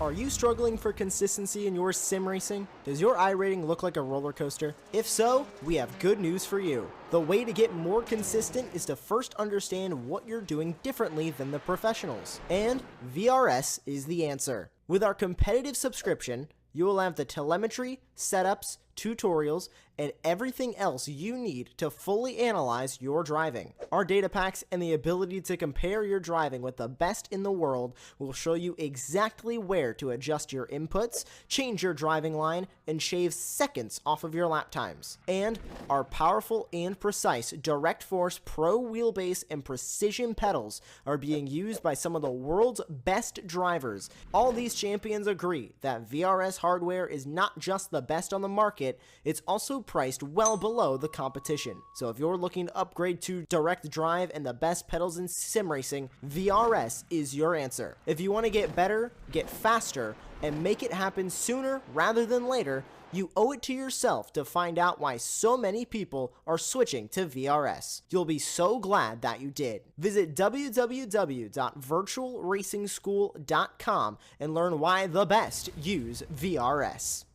Are you struggling for consistency in your sim racing? Does your iRating look like a roller coaster? If so, we have good news for you. The way to get more consistent is to first understand what you're doing differently than the professionals. And VRS is the answer. With our competitive subscription, you will have the telemetry, setups, tutorials, and everything else you need to fully analyze your driving. Our data packs and the ability to compare your driving with the best in the world will show you exactly where to adjust your inputs, change your driving line, and shave seconds off of your lap times. And our powerful and precise Direct Force Pro wheelbase and precision pedals are being used by some of the world's best drivers. All these champions agree that VRS hardware is not just the best on the market, it's also priced well below the competition. So if you're looking to upgrade to direct drive and the best pedals in sim racing, VRS is your answer. If you want to get better, get faster, and make it happen sooner rather than later, you owe it to yourself to find out why so many people are switching to VRS. You'll be so glad that you did. Visit www.virtualracingschool.com and learn why the best use VRS.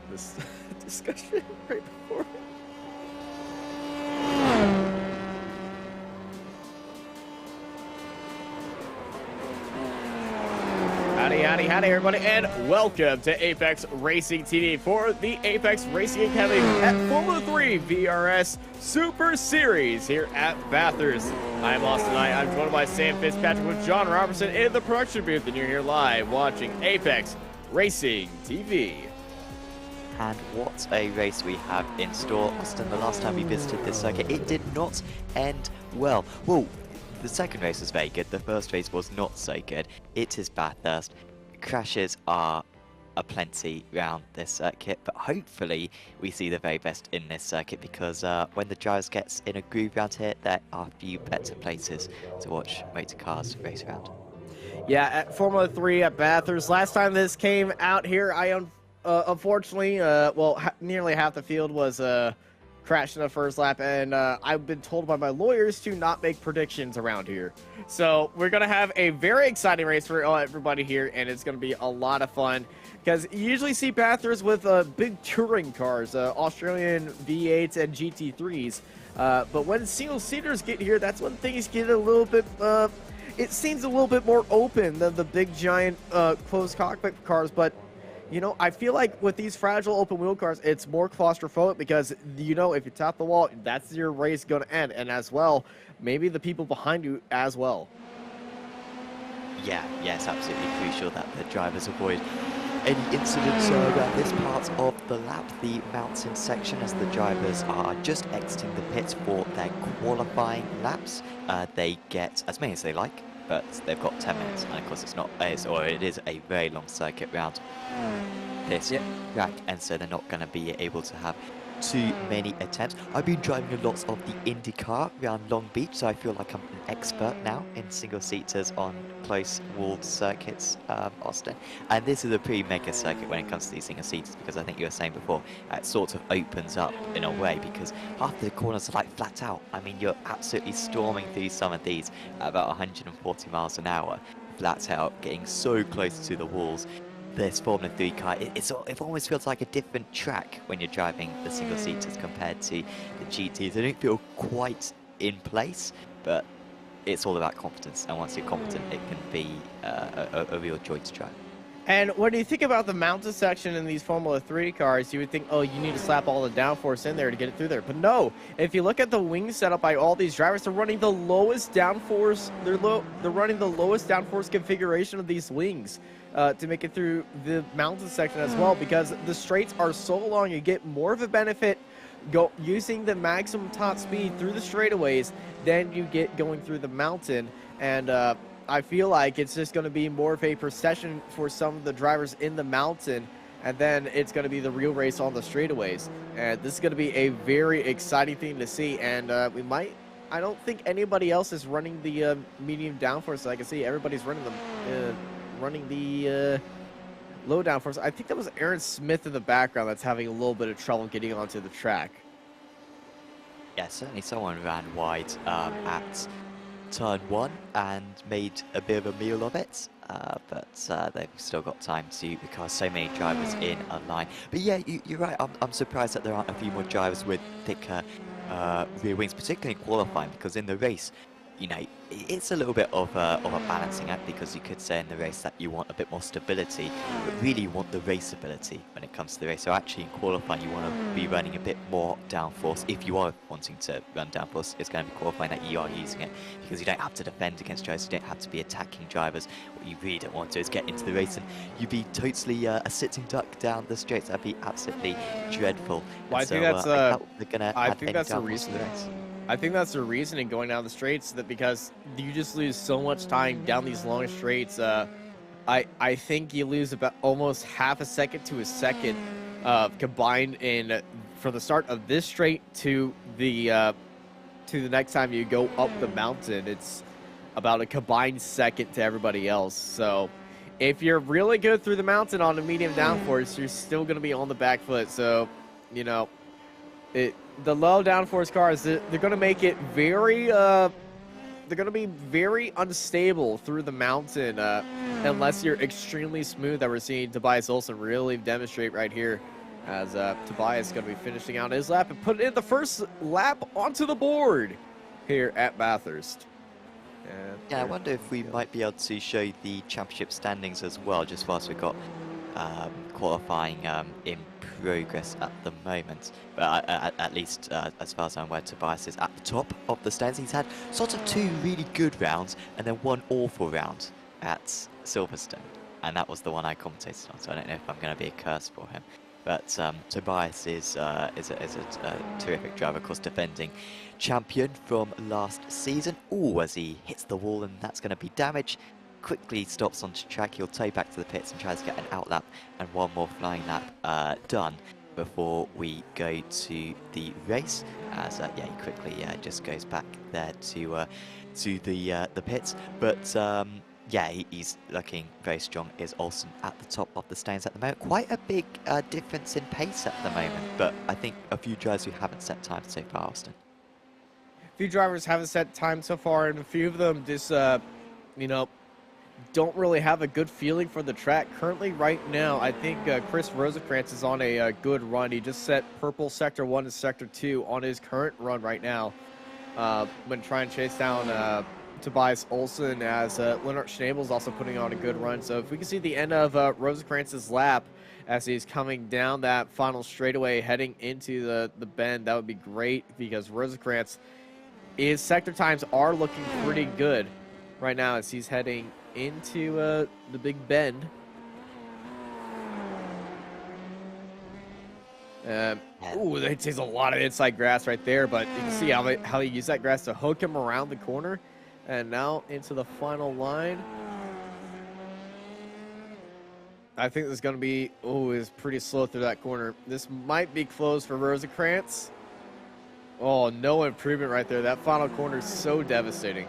This discussion right before. Howdy everybody, and welcome to Apex Racing TV for the Apex Racing Academy at Formula 3 VRS Super Series here at Bathurst. I'm Austin Knight. I'm joined by Sam Fitzpatrick with John Robertson in the production booth, and you're here live watching Apex Racing TV. And what a race we have in store. Austin, the last time we visited this circuit, it did not end well. Well, the second race was very good. The first race was not so good. It is Bathurst. Crashes are aplenty around this circuit, but hopefully we see the very best in this circuit, because when the drivers gets in a groove around here, there are a few better places to watch motor cars race around. Yeah, at Formula 3 at Bathurst. Last time this came out here, unfortunately, nearly half the field was crashed in the first lap, and I've been told by my lawyers to not make predictions around here. So we're going to have a very exciting race for everybody here, and it's going to be a lot of fun, because you usually see Bathurst with big touring cars, Australian V8s and GT3s, but when single-seaters get here, that's when things get a little bit, it seems a little bit more open than the big, giant, closed cockpit cars, but you know, I feel like with these fragile open wheel cars, it's more claustrophobic, because, you know, if you tap the wall, that's your race going to end. And as well, maybe the people behind you as well. Yeah, it's absolutely crucial that the drivers avoid any incidents around this part of the lap, the mountain section, as the drivers are just exiting the pits for their qualifying laps. They get as many as they like, but they've got 10 minutes, and of course it is a very long circuit round this track, and so they're not going to be able to have too many attempts. I've been driving a lot of the IndyCar around Long Beach, so I feel like I'm an expert now in single-seaters on close-walled circuits, Austin. And this is a pretty mega circuit when it comes to these single-seaters, because I think you were saying before, it sort of opens up in a way, because half the corners are like flat out. I mean, you're absolutely storming through some of these at about 140 miles an hour, flat out, getting so close to the walls. This Formula 3 car, it almost feels like a different track when you're driving the single-seaters compared to the GTs. They don't feel quite in place, but it's all about confidence, and once you're confident, it can be a real joy to drive. And when you think about the mountain section in these Formula 3 cars, you would think, oh, you need to slap all the downforce in there to get it through there. But no, if you look at the wing setup by all these drivers, they're running the lowest downforce. They're running the lowest downforce configuration of these wings to make it through the mountain section as well, because the straights are so long. You get more of a benefit using the maximum top speed through the straightaways than you get going through the mountain. And I feel like it's just going to be more of a procession for some of the drivers in the mountain, and then it's going to be the real race on the straightaways. And this is going to be a very exciting thing to see. And I don't think anybody else is running the medium downforce. So I can see everybody's running the low downforce. I think that was Aaron Smith in the background that's having a little bit of trouble getting onto the track. Yeah, certainly someone ran wide at turn 1 and made a bit of a meal of it, but they've still got time to, because so many drivers in a line. But yeah, you're right, I'm surprised that there aren't a few more drivers with thicker rear wings, particularly in qualifying, because in the race, you know, it's a little bit of a balancing act, because you could say in the race that you want a bit more stability, but really you want the raceability when it comes to the race. So actually in qualifying, you want to be running a bit more downforce. If you are wanting to run downforce, it's going to be qualifying that you are using it, because you don't have to defend against drivers, you don't have to be attacking drivers. What you really don't want to do is get into the race and you'd be totally a sitting duck down the straights. That'd be absolutely dreadful. Well, I think that's the reason. I think that's the reasoning going down the straights, that because you just lose so much time down these long straights. I think you lose about almost half a second to a second combined in from the start of this straight to the next time you go up the mountain. It's about a combined second to everybody else. So if you're really good through the mountain on a medium downforce, you're still going to be on the back foot. So, you know, the low downforce cars, they're going to make it very, they're going to be very unstable through the mountain unless you're extremely smooth, that we're seeing Tobias Olsen really demonstrate right here, as Tobias is going to be finishing out his lap and putting in the first lap onto the board here at Bathurst. And yeah, I wonder if we might be able to show the championship standings as well, just whilst we've got qualifying in progress at the moment. But at least as far as I'm aware, Tobias is at the top of the stands. He's had sort of 2 really good rounds and then 1 awful round at Silverstone, and that was the one I commentated on, so I don't know if I'm going to be a curse for him. But Tobias is a terrific driver, of course, defending champion from last season. Oh, as he hits the wall, and that's going to be damage. Quickly stops onto track. He'll tow back to the pits and tries to get an out lap and 1 more flying lap done before we go to the race. As yeah, he quickly just goes back there to the pits. But yeah, he's looking very strong. Is Olsen at the top of the stands at the moment? Quite a big difference in pace at the moment, but I think a few drivers who haven't set time so far, Austin. A few drivers haven't set time so far, and a few of them just, you know, don't really have a good feeling for the track. Currently, right now, I think Chris Rosenkrantz is on a good run. He just set purple Sector 1 and Sector 2 on his current run right now when trying to chase down Tobias Olsen, as Leonard Schnabel is also putting on a good run. So if we can see the end of Rosenkrantz's lap as he's coming down that final straightaway heading into the bend, that would be great, because Rosenkrantz, his sector times are looking pretty good right now as he's heading into the big bend. Ooh, that takes a lot of inside grass right there, but you can see how he used that grass to hook him around the corner. And now into the final line. I think this is going to be, is pretty slow through that corner. This might be closed for Rosenkrantz. Oh, no improvement right there. That final corner is so devastating.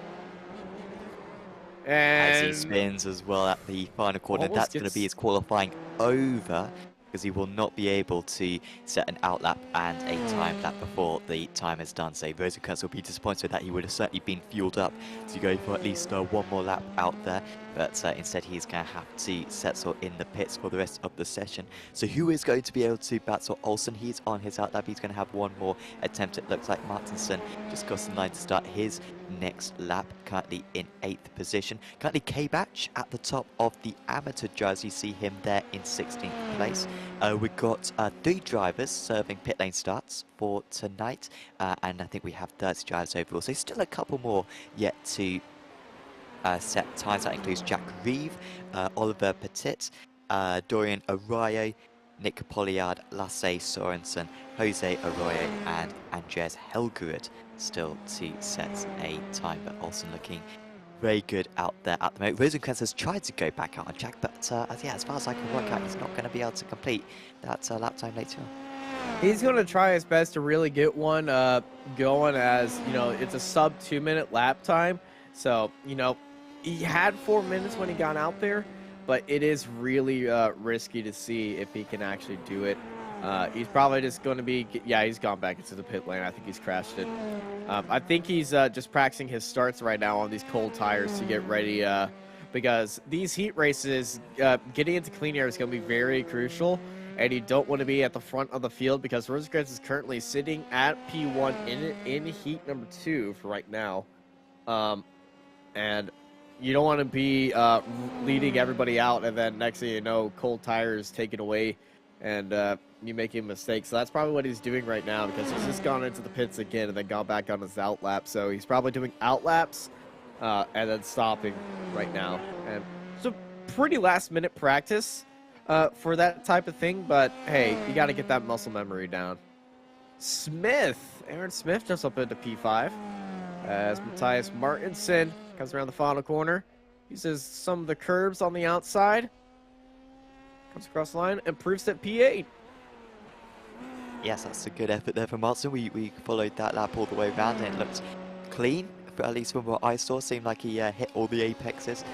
And as he spins as well at the final corner, that's going to be his qualifying over, because he will not be able to set an out lap and a time lap before the time is done. So Rosenkrantz will be disappointed that he would have certainly been fueled up to go for at least 1 more lap out there. But instead he's going to have to settle in the pits for the rest of the session. So who is going to be able to battle Olsen? He's on his out lap. He's going to have 1 more attempt. It looks like Martinson just crossed the line to start his next lap, currently in 8th position. Currently K-Batch at the top of the amateur drivers. You see him there in 16th place. We've got 3 drivers serving pit lane starts for tonight, and I think we have 30 drivers overall. So still a couple more yet to set times. That includes Jack Reeve, Oliver Petit, Dorian Arroyo, Nick Polliard, Lasse Sorensen, Jose Arroyo, and Andreas Helgerud still to set a time. But Olsen looking very good out there at the moment. Rosenkrantz has tried to go back out on Jack, but yeah, as far as I can work out, he's not going to be able to complete that lap time later on. He's going to try his best to really get one going, as, you know, it's a sub 2-minute lap time. So, you know, he had 4 minutes when he got out there, but it is really risky to see if he can actually do it. He's probably just going to be, yeah, he's gone back into the pit lane. I think he's crashed it. I think he's just practicing his starts right now on these cold tires to get ready, because these heat races, getting into clean air is going to be very crucial, and you don't want to be at the front of the field because Rosenkrantz is currently sitting at P1 in heat number 2 for right now. And you don't want to be leading everybody out, and then next thing you know, cold tires taken away, and you making a mistake. So that's probably what he's doing right now, because he's just gone into the pits again and then gone back on his out lap. So he's probably doing out laps and then stopping right now. And so pretty last minute practice for that type of thing, but hey, you got to get that muscle memory down. Aaron Smith jumps up into P5 as Matthias Martinson comes around the final corner. Uses some of the curbs on the outside. Comes across the line and proves at P8. Yes, that's a good effort there from Martin. We followed that lap all the way around and it looked clean, but at least from what I saw, seemed like he hit all the apexes.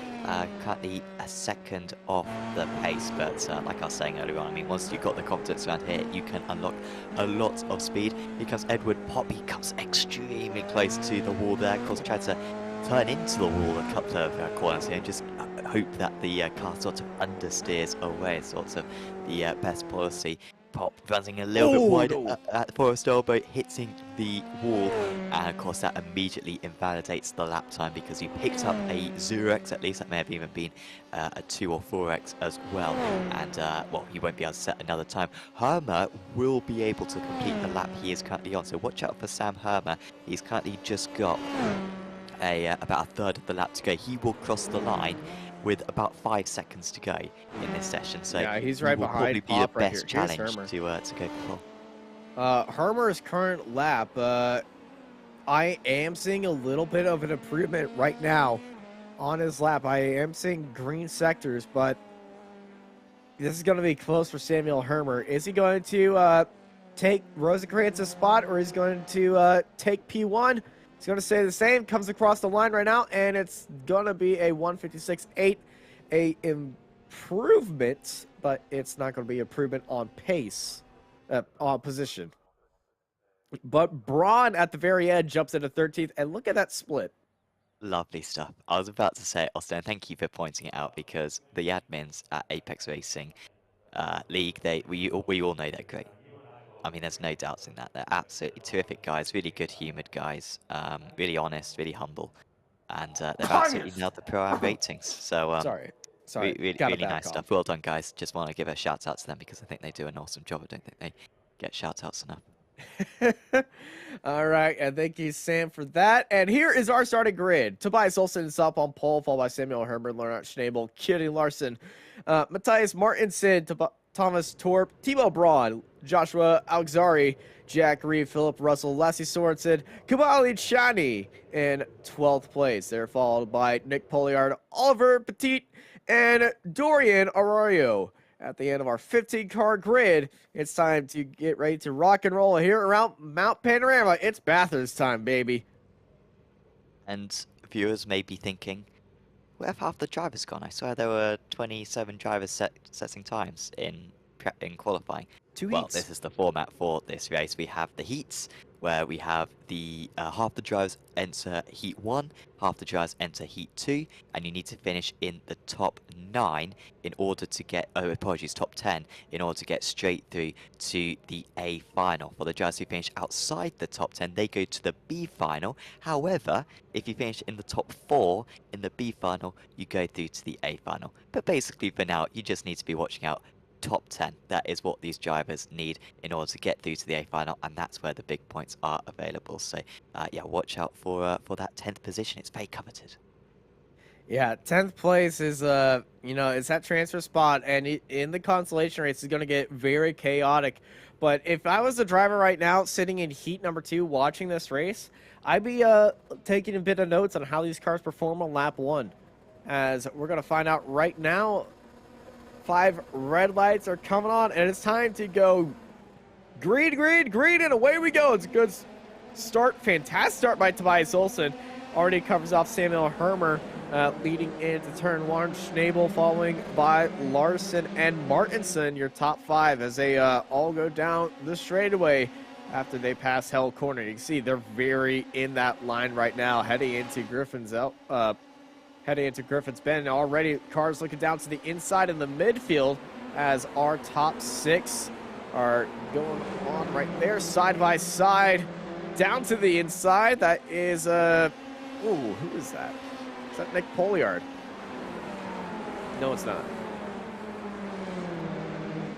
Currently a second off the pace, but like I was saying earlier on, I mean, once you've got the confidence around here, you can unlock a lot of speed. Here comes Edward Pop. He comes extremely close to the wall there. Of course, tried to turn into the wall a couple of corners here, just hope that the car sort of understeers away, sort of the best policy. Pop running a little bit wide at the Forest Elbow, hitting the wall, and of course that immediately invalidates the lap time because you picked up a 0x, at least that may have even been a 2 or 4x as well, and well, you won't be able to set another time. Hermer will be able to complete the lap he is currently on, so watch out for Sam Hermer. He's currently just got about a third of the lap to go. He will cross the line with about 5 seconds to go in this session, so yeah, he's right behind probably Pop be the right best here. challenge to go for. Hermer's current lap, I am seeing a little bit of an improvement right now on his lap. I am seeing green sectors, but this is going to be close for Samuel Hermer. Is he going to take Rosenkrantz's spot, or is he going to take P1? He's going to stay the same, comes across the line right now, and it's going to be a 156.8, a improvement, but it's not going to be improvement on pace, on position. But Braun at the very end jumps into 13th, and look at that split. Lovely stuff. I was about to say, Austin, thank you for pointing it out, because the admins at Apex Racing League, we all know they're great. I mean, there's no doubts in that. They're absolutely terrific guys, really good-humoured guys, really honest, really humble, and they've absolutely nailed the pro-am ratings. So, sorry, really nice stuff. Well done, guys. Just want to give a shout-out to them because I think they do an awesome job. I don't think they get shout-outs enough. All right, and thank you, Sam, for that. And here is our starting grid. Tobias Olsen is up on pole, followed by Samuel Hermer, Laurent Schnabel, Kitty Larson, Matthias Martinson, Thomas Torp, Timo Braun, Joshua Alexari, Jack Reeve, Philip Russell, Lassie Sorensen, Kabali Chani in 12th place. They're followed by Nick Polliard, Oliver Petit, and Dorian Arroyo. At the end of our 15-car grid, it's time to get ready to rock and roll here around Mount Panorama. It's Bathurst time, baby. And viewers may be thinking, where have half the drivers gone? I swear there were 27 drivers setting times in qualifying. Two well, heats. This is the format for this race. We have the heats, where we have the half the drivers enter Heat 1, half the drivers enter Heat 2, and you need to finish in the top 9 in order to get, oh apologies, top 10 in order to get straight through to the A final. For the drivers who finish outside the top 10, they go to the B final. However, if you finish in the top 4 in the B final, you go through to the A final. But basically for now, you just need to be watching out top 10. That is what these drivers need in order to get through to the A final, and that's where the big points are available. So yeah, watch out for that 10th position. It's very coveted. Yeah, 10th place is you know, it's that transfer spot, and in the consolation race is going to get very chaotic. But if I was the driver right now sitting in heat number 2 watching this race, I'd be taking a bit of notes on how these cars perform on lap 1, as we're going to find out right now. 5 red lights are coming on, and it's time to go green, green, green, and away we go. It's a good start. Fantastic start by Tobias Olsen. Already covers off Samuel Hermer, leading into turn 1. Schnabel following by Larson and Martinson, your top 5, as they all go down the straightaway after they pass Hell Corner. You can see they're very in that line right now, heading into Griffin's Bend. Already cars looking down to the inside in the midfield as our top 6 are going on right there, side by side, down to the inside. That is, ooh, who is that? Is that Nick Poliard? No, it's not.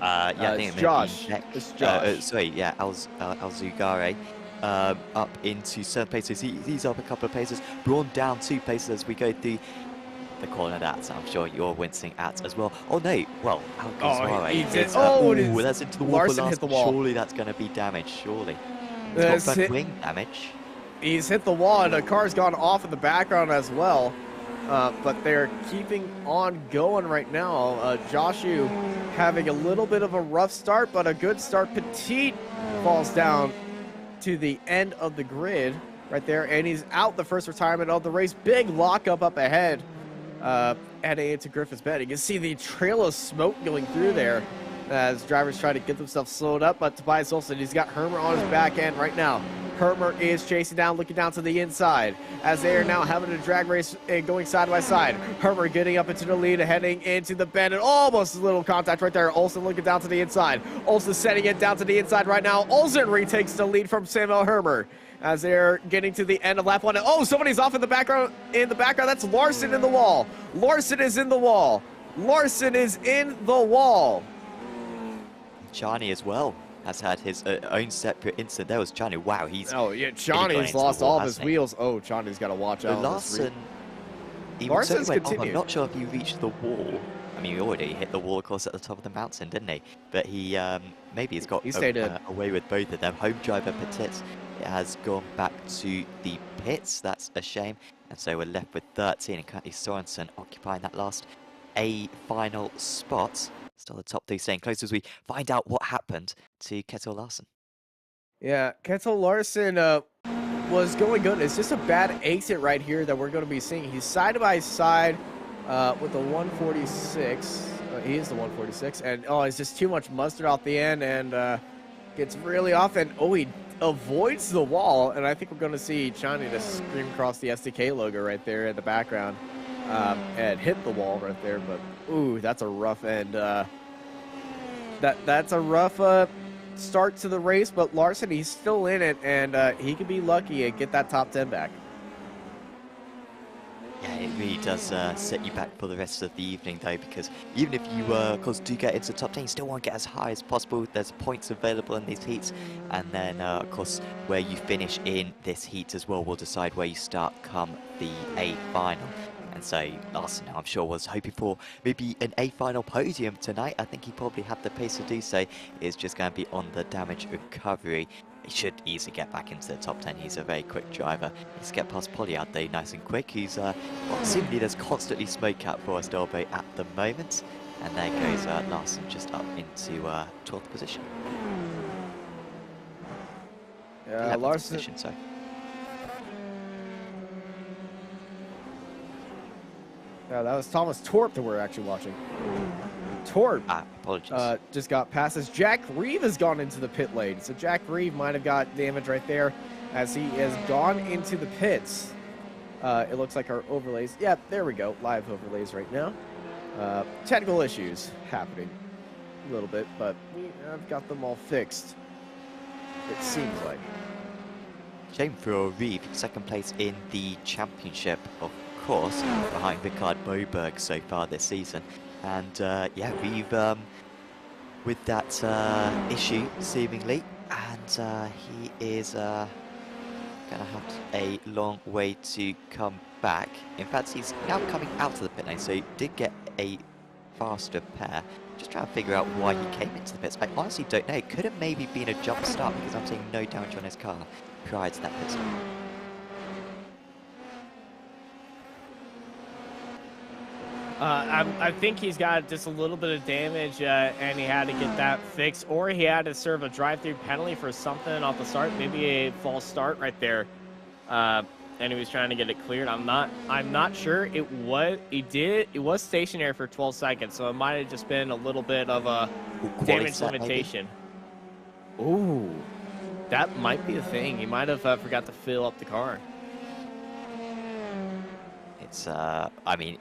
Yeah, I think it's Josh. It's Josh. Sorry, yeah, Alzugare up into 7 places. He's up a couple of places. Braun down 2 places as we go through the corner. That I'm sure you're wincing at as well. Oh no, well, that's into the wall. Larson hit the wall. Surely that's going to be damage. Surely. He's got front wing damage. He's hit the wall, and the car's gone off in the background as well. But they're keeping on going right now. Joshu having a little bit of a rough start, but a good start. Petit falls down to the end of the grid right there, and he's out the first retirement of the race. Big lockup up ahead, heading into Griffin's Bend. You can see the trail of smoke going through there as drivers try to get themselves slowed up, but Tobias Olsen, he's got Hermer on his back end right now. Hermer is chasing down, looking down to the inside as they are now having a drag race and going side by side. Hermer getting up into the lead, heading into the bend, and almost a little contact right there. Olsen looking down to the inside. Olsen setting it down to the inside right now. Olsen retakes the lead from Samuel Hermer as they're getting to the end of lap 1. Oh, somebody's off in the background. That's Larson in the wall. Larson is in the wall. Larson is in the wall. Chani as well has had his own separate incident. There was Chani. Wow, he's... Oh, yeah, Chani's lost all of his wheels. Oh, Chani's got to watch out. Larson... Larson's continued. I'm not sure if he reached the wall. I mean, he already hit the wall, of course, at the top of the mountain, didn't he? But he maybe has got away with both of them. Home driver Petit has gone back to the pits. That's a shame. And so we're left with 13, and currently Sorensen occupying that last A final spot. Still the top 3 staying close as we find out what happened to Kjetil Larsen. Yeah, Kjetil Larsen was going good. It's just a bad exit right here that we're going to be seeing. He's side by side with the 146. He is the 146. And, oh, it's just too much mustard off the end and gets really off. And, oh, he avoids the wall. And I think we're going to see Chani just scream across the SDK logo right there in the background. And hit the wall right there, but ooh, that's a rough end. That's a rough start to the race, but Larson, he's still in it, and he could be lucky and get that top 10 back. Yeah, it really does set you back for the rest of the evening, though, because even if you, of course, do get into the top 10, you still want to get as high as possible. There's points available in these heats, and then, of course, where you finish in this heat as well will decide where you start come the A final. And so Larson, I'm sure, was hoping for maybe an A final podium tonight. I think he probably had the pace to do so. It's just going to be on the damage recovery. He should easily get back into the top 10. He's a very quick driver. Let's get past Poliard there nice and quick. He's, well, seemingly there's constantly smoke out for Estelbe at the moment. And there goes Larson just up into 12th position. Yeah, Larson. Position, sorry. Yeah, that was Thomas Torp that we're actually watching. Torp Apologies. just got past us. Jack Reeve has gone into the pit lane. So Jack Reeve might have got damage right there as he has gone into the pits. It looks like our overlays. Yeah, there we go. Live overlays right now. Technical issues happening a little bit, but I've got them all fixed. It seems like. Shame for Reeve, second place in the championship, of course, behind Ricard Boberg so far this season. And yeah, Reeve with that issue seemingly, and he is gonna have a long way to come back. In fact, he's now coming out of the pit lane, so he did get a faster pair. Just trying to figure out why he came into the pits. I honestly don't know. It could have maybe been a jump start because I'm seeing no damage on his car prior to that pit stop. I think he's got just a little bit of damage, and he had to get that fixed, or he had to serve a drive-through penalty for something off the start, maybe a false start right there, and he was trying to get it cleared. I'm not sure. It was stationary for 12 seconds, so it might have just been a little bit of a damage limitation. Ooh, that might be a thing. He might have forgot to fill up the car. It's I mean,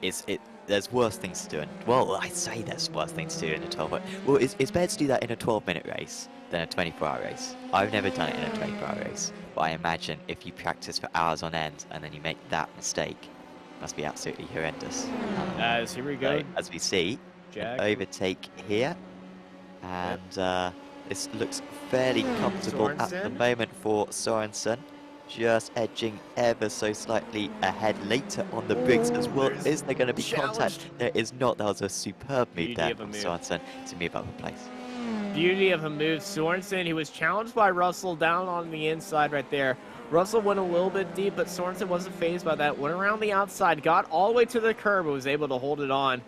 there's worse things to do. Well, I say there's worse things to do in a 12. Well, it's better to do that in a 12-minute race than a 24-hour race. I've never done it in a 24-hour race, but I imagine if you practice for hours on end and then you make that mistake, it must be absolutely horrendous. As here we go. So, as we see, an overtake here, and this looks fairly comfortable at the moment for Sorensen. Just edging ever so slightly ahead later on the bricks as well. Is there going to be contact? There is not. That was a superb move there from Sorensen to move up a place. Beauty of a move. Sorensen, he was challenged by Russell down on the inside right there. Russell went a little bit deep, but Sorensen wasn't fazed by that. Went around the outside, got all the way to the curb, and was able to hold it on.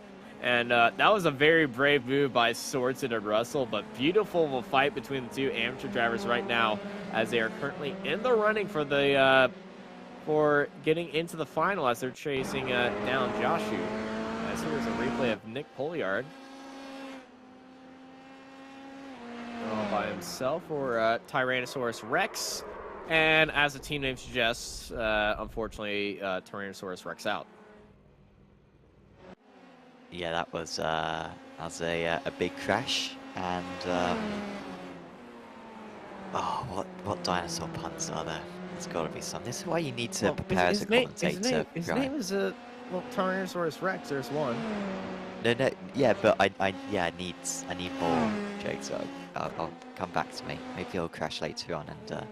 And that was a very brave move by Sorensen and Russell, but beautiful of a fight between the two amateur drivers right now, as they are currently in the running for the for getting into the final as they're chasing down Joshu. As here's a replay of Nick Poliard all by himself, or Tyrannosaurus Rex, and as the team name suggests, unfortunately, Tyrannosaurus Rex out. Yeah, that was a big crash, and oh, what dinosaur puns are there? There's got to be some. This is why you need to prepare as a commentator. His name is Tyrannosaurus Rex. There's one. No, yeah, but I need more jokes. So I'll come back to me. Maybe he'll crash later on, and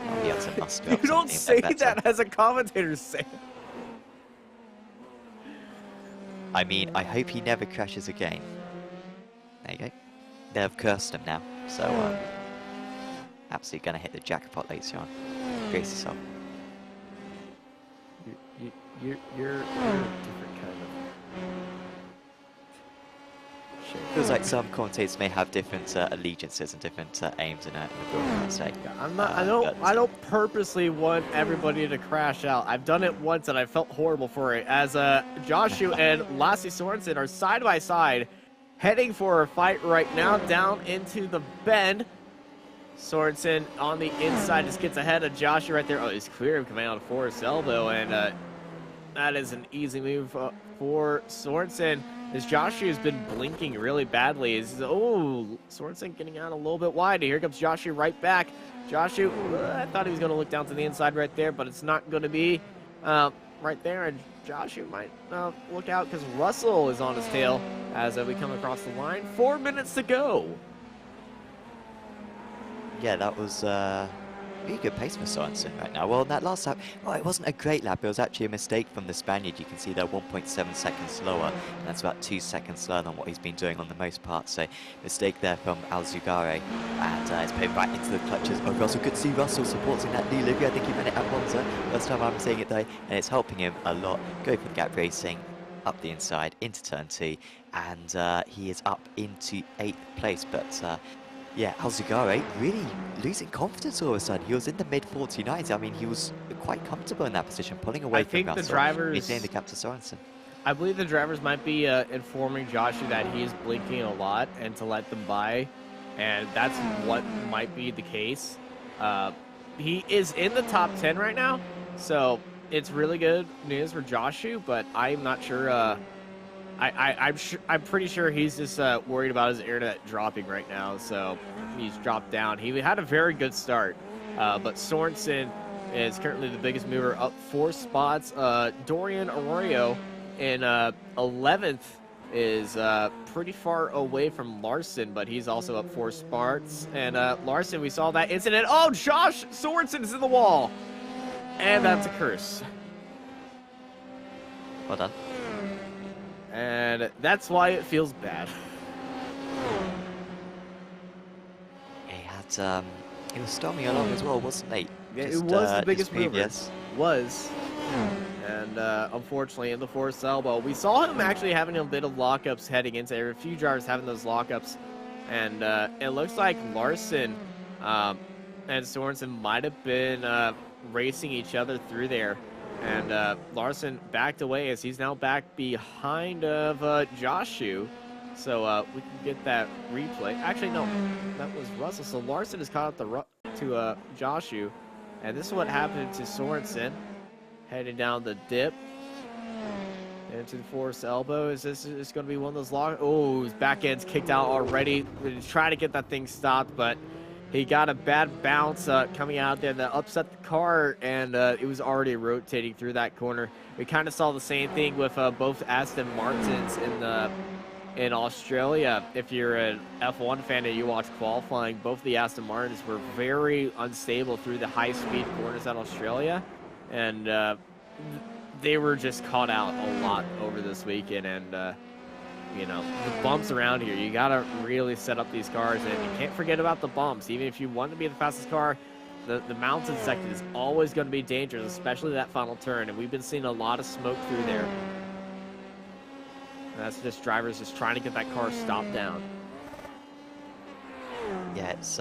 I'll be able to muster up You don't say better. that as a commentator say. I mean, I hope he never crashes again. There you go. They've cursed him now, so absolutely gonna hit the jackpot later on. Brace yourself. You're a different kind of shape. Feels like some commentators may have different allegiances and different aims in a broadcast. I don't purposely want everybody to crash out. I've done it once and I felt horrible for it. As Joshu and Lassie Sorensen are side by side, heading for a fight right now down into the bend. Sorensen on the inside just gets ahead of Joshu right there. Oh, he's clear of coming out of Forrest's elbow, and that is an easy move for Sorensen. As Joshu has been blinking really badly. Sorensen getting out a little bit wide. Here comes Joshu right back. Joshu, I thought he was going to look down to the inside right there, but it's not going to be right there. And Joshu might look out because Russell is on his tail as we come across the line. 4 minutes to go. Yeah, that was really good pace for Sorensen right now. Well, in that last lap, well, it wasn't a great lap. It was actually a mistake from the Spaniard. You can see they're 1.7 seconds slower, and that's about 2 seconds slower than what he's been doing on the most part. So, mistake there from Alzugare, and it's put right into the clutches of Russell. Good to see Russell supporting that new livery. I think he ran it at Monza. First time I'm seeing it though, and it's helping him a lot. Go for the gap racing, up the inside, into turn 2, and he is up into 8th place, but yeah, Alzugare really losing confidence all of a sudden. He was in the mid-49s. I mean, he was quite comfortable in that position, pulling away from Russell. The drivers... Maintaining the gap to Sorensen. I believe the drivers might be informing Joshua that he is blinking a lot and to let them by, and that's what might be the case. He is in the top 10 right now, so it's really good news for Joshua, but I'm not sure. I'm pretty sure he's just worried about his internet dropping right now, so he's dropped down. He had a very good start, but Sorensen is currently the biggest mover, up 4 spots. Dorian Arroyo in 11th is pretty far away from Larson, but he's also up 4 spots. And Larson, we saw that incident. Oh, Josh Sorensen is in the wall, and that's a curse. Well done. And that's why it feels bad. He was storming along as well, wasn't he? Yeah, Just, it was the biggest mover. Yes. Was. And unfortunately, in the forced elbow, we saw him actually having a bit of lockups heading into there. A few drivers having those lockups. And it looks like Larson and Sorensen might have been racing each other through there. And Larson backed away as he's now back behind of Joshua. So we can get that replay. Actually, no, that was Russell. So Larson is caught up to Joshua. And this is what happened to Sorensen. Heading down the dip. Into the forced elbow. Is this going to be one of those long? Oh, his back end's kicked out already. We're trying to get that thing stopped, but he got a bad bounce coming out there that upset the car, and it was already rotating through that corner. We kind of saw the same thing with both Aston Martins in Australia. If you're an F1 fan and you watch qualifying, both the Aston Martins were very unstable through the high-speed corners at Australia, and they were just caught out a lot over this weekend. And you know, the bumps around here, you gotta really set up these cars, and you can't forget about the bumps. Even if you want to be the fastest car, the mountain section is always going to be dangerous, especially that final turn, and we've been seeing a lot of smoke through there. And that's just drivers just trying to get that car stopped down. Yeah, it's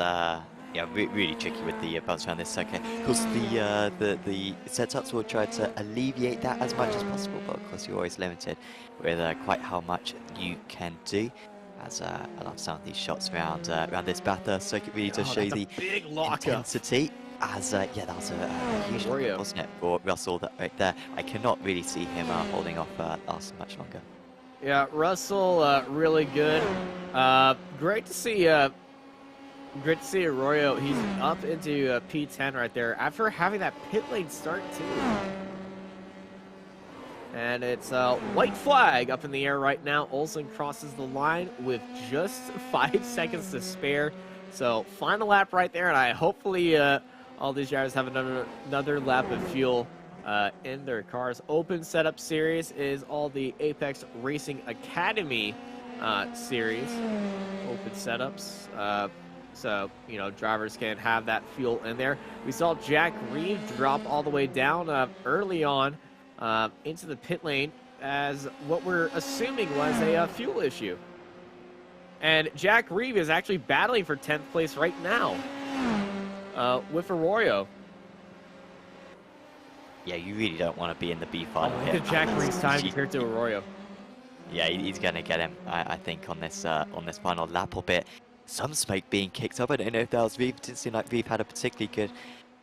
really tricky with the bounce around this circuit. Of course, the setups will try to alleviate that as much as possible, but of course you're always limited with quite how much you can do. As I love some of these shots around this Bathurst circuit really does show the big intensity. As yeah, that was a huge lockup, wasn't it, for Russell right there? I cannot really see him holding off last much longer. Yeah, Russell, really good. Great to see Arroyo. He's up into P10 right there after having that pit lane start too. And it's a white flag up in the air right now. Olsen crosses the line with just 5 seconds to spare. So final lap right there, and I hopefully all these drivers have another lap of fuel in their cars. Open setup series is all the Apex Racing Academy series. Open setups. So, you know, drivers can have that fuel in there. We saw Jack Reeve drop all the way down early on into the pit lane as what we're assuming was a fuel issue. And Jack Reeve is actually battling for 10th place right now with Arroyo. Yeah, you really don't want to be in the B5. Oh, look at Jack Reeve's time compared to Arroyo. Yeah, he's going to get him, I think, on this final lap or bit. Some smoke being kicked up. I don't know if that was Reeve. It didn't seem like Reeve had a particularly good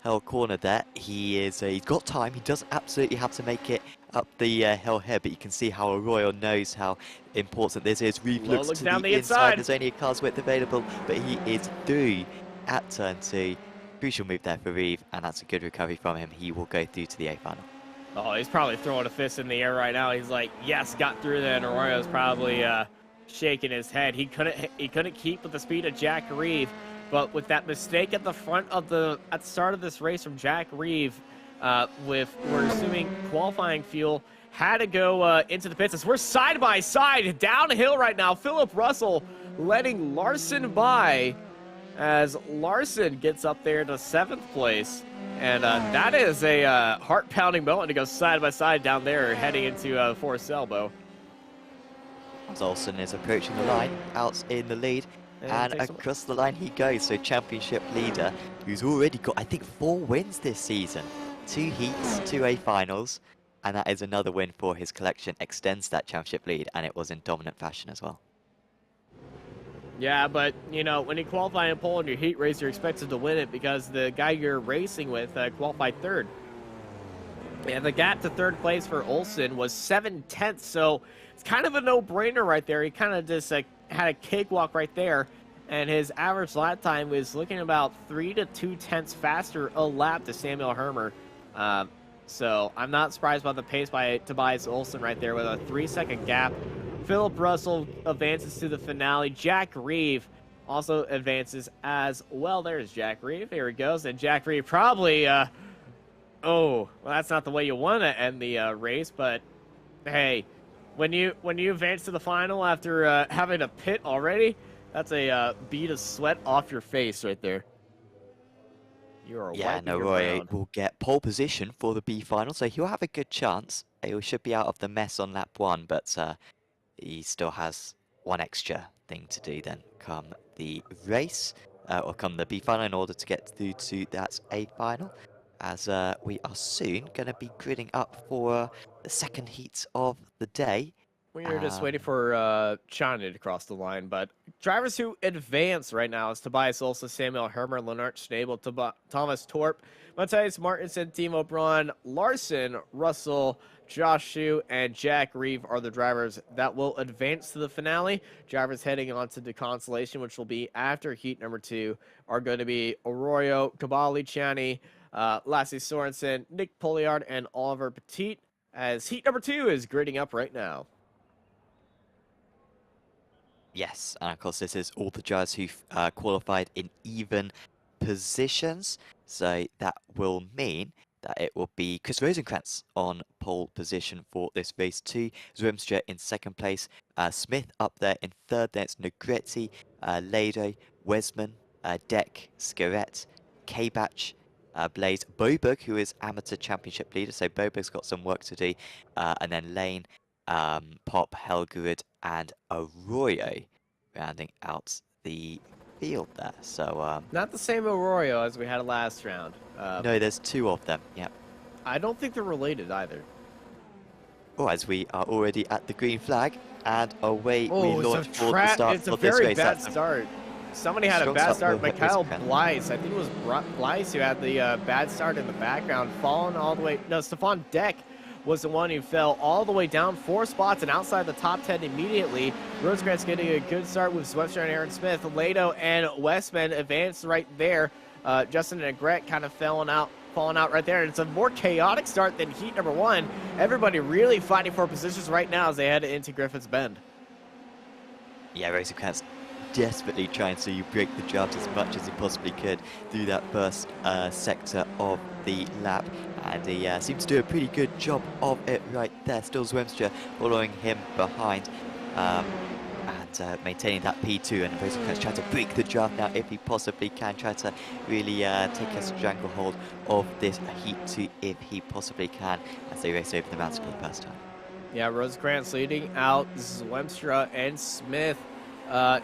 hill corner there. He's got time. He doesn't absolutely have to make it up the hill here, but you can see how Arroyo knows how important this is. Reeve looks to down the inside. There's only a car's width available, but he is through at turn 2. Crucial move there for Reeve, and that's a good recovery from him. He will go through to the A final. Oh, he's probably throwing a fist in the air right now. He's like, yes, got through there, and Arroyo's probably shaking his head. He couldn't keep with the speed of Jack Reeve, but with that mistake at the start of this race from Jack Reeve, we're assuming qualifying fuel had to go into the pits. As we're side by side downhill right now. Philip Russell letting Larson by as Larson gets up there to 7th place. And that is a heart-pounding moment to go side by side down there heading into Forest Elbow. Olsen is approaching the line, out in the lead, and across the line he goes. So championship leader, who's already got, I think, 4 wins this season. 2 heats, 2 A finals. and that is another win for his collection, extends that championship lead, and it was in dominant fashion as well. Yeah, but, you know, when you qualify in pole in your heat race, you're expected to win it because the guy you're racing with qualified third. Yeah, the gap to third place for Olsen was 7/10, so it's kind of a no-brainer right there. He kind of just had a cakewalk right there, and his average lap time was looking about 3 to 2/10 faster a lap to Samuel Hermer. So I'm not surprised by the pace by Tobias Olsen right there with a 3-second gap. Philip Russell advances to the finale. Jack Reeve also advances as well. There's Jack Reeve. Here he goes. And Jack Reeve probably, oh, well, that's not the way you want to end the race. But, hey, when you advance to the final after having a pit already, that's a bead of sweat off your face right there. You are Roy will get pole position for the B final, so he'll have a good chance. He should be out of the mess on lap 1, but he still has one extra thing to do then come the race, or come the B final in order to get through to that A final, as we are soon going to be gridding up for the second heat of the day. We are just waiting for China to cross the line, but drivers who advance right now is Tobias Olsen, Samuel Hermer, Lennart Schnabel, Thomas Torp, Matthias Martinsen, Timo Braun, Larson, Russell, Josh Shu, and Jack Reeve are the drivers that will advance to the finale. Drivers heading on to the Consolation, which will be after heat number 2, are going to be Arroyo, Kabali Chani, Lassie Sorensen, Nick Poliard, and Oliver Petit, as heat number 2 is gridding up right now. Yes, and of course this is all the drivers who've qualified in even positions, so that will mean that it will be Chris Rosenkrantz on pole position for this race 2, Zwemstra in second place, Smith up there in third, then it's Negretti, Lado, Wesman, Deck, Scarrett, K-Batch, Blaze, Boberg, who is amateur championship leader, so Boberg's got some work to do, and then Lane, Pop, Helgerud, and Arroyo rounding out the field there. So not the same Arroyo as we had last round. no, there's 2 of them. Yep. I don't think they're related either. Oh, as we are already at the green flag, and away we launch for the start of this race. It's a very bad start. Somebody had a bad start. Mikhail Blyce, I think it was Blyce who had the bad start in the background, falling all the way. No, Stefan Deck was the one who fell all the way down 4 spots and outside the top 10 immediately. Rosegrant's getting a good start with Zwemstra and Aaron Smith. Lado and Westman advanced right there. Justin and Gret kind of falling out right there. And it's a more chaotic start than heat number 1. Everybody really fighting for positions right now as they head into Griffiths Bend. Yeah, Rosegrant's desperately trying to break the jumps as much as he possibly could through that first sector of the lap, and he seems to do a pretty good job of it right there. Still Zwemstra following him behind, and maintaining that P2, and Rosenkrantz trying to break the draft now if he possibly can, try to really take a stranglehold of this heat 2 if he possibly can, as they race over the mountain for the first time. Yeah, Rosenkrantz leading out Zwemstra and Smith.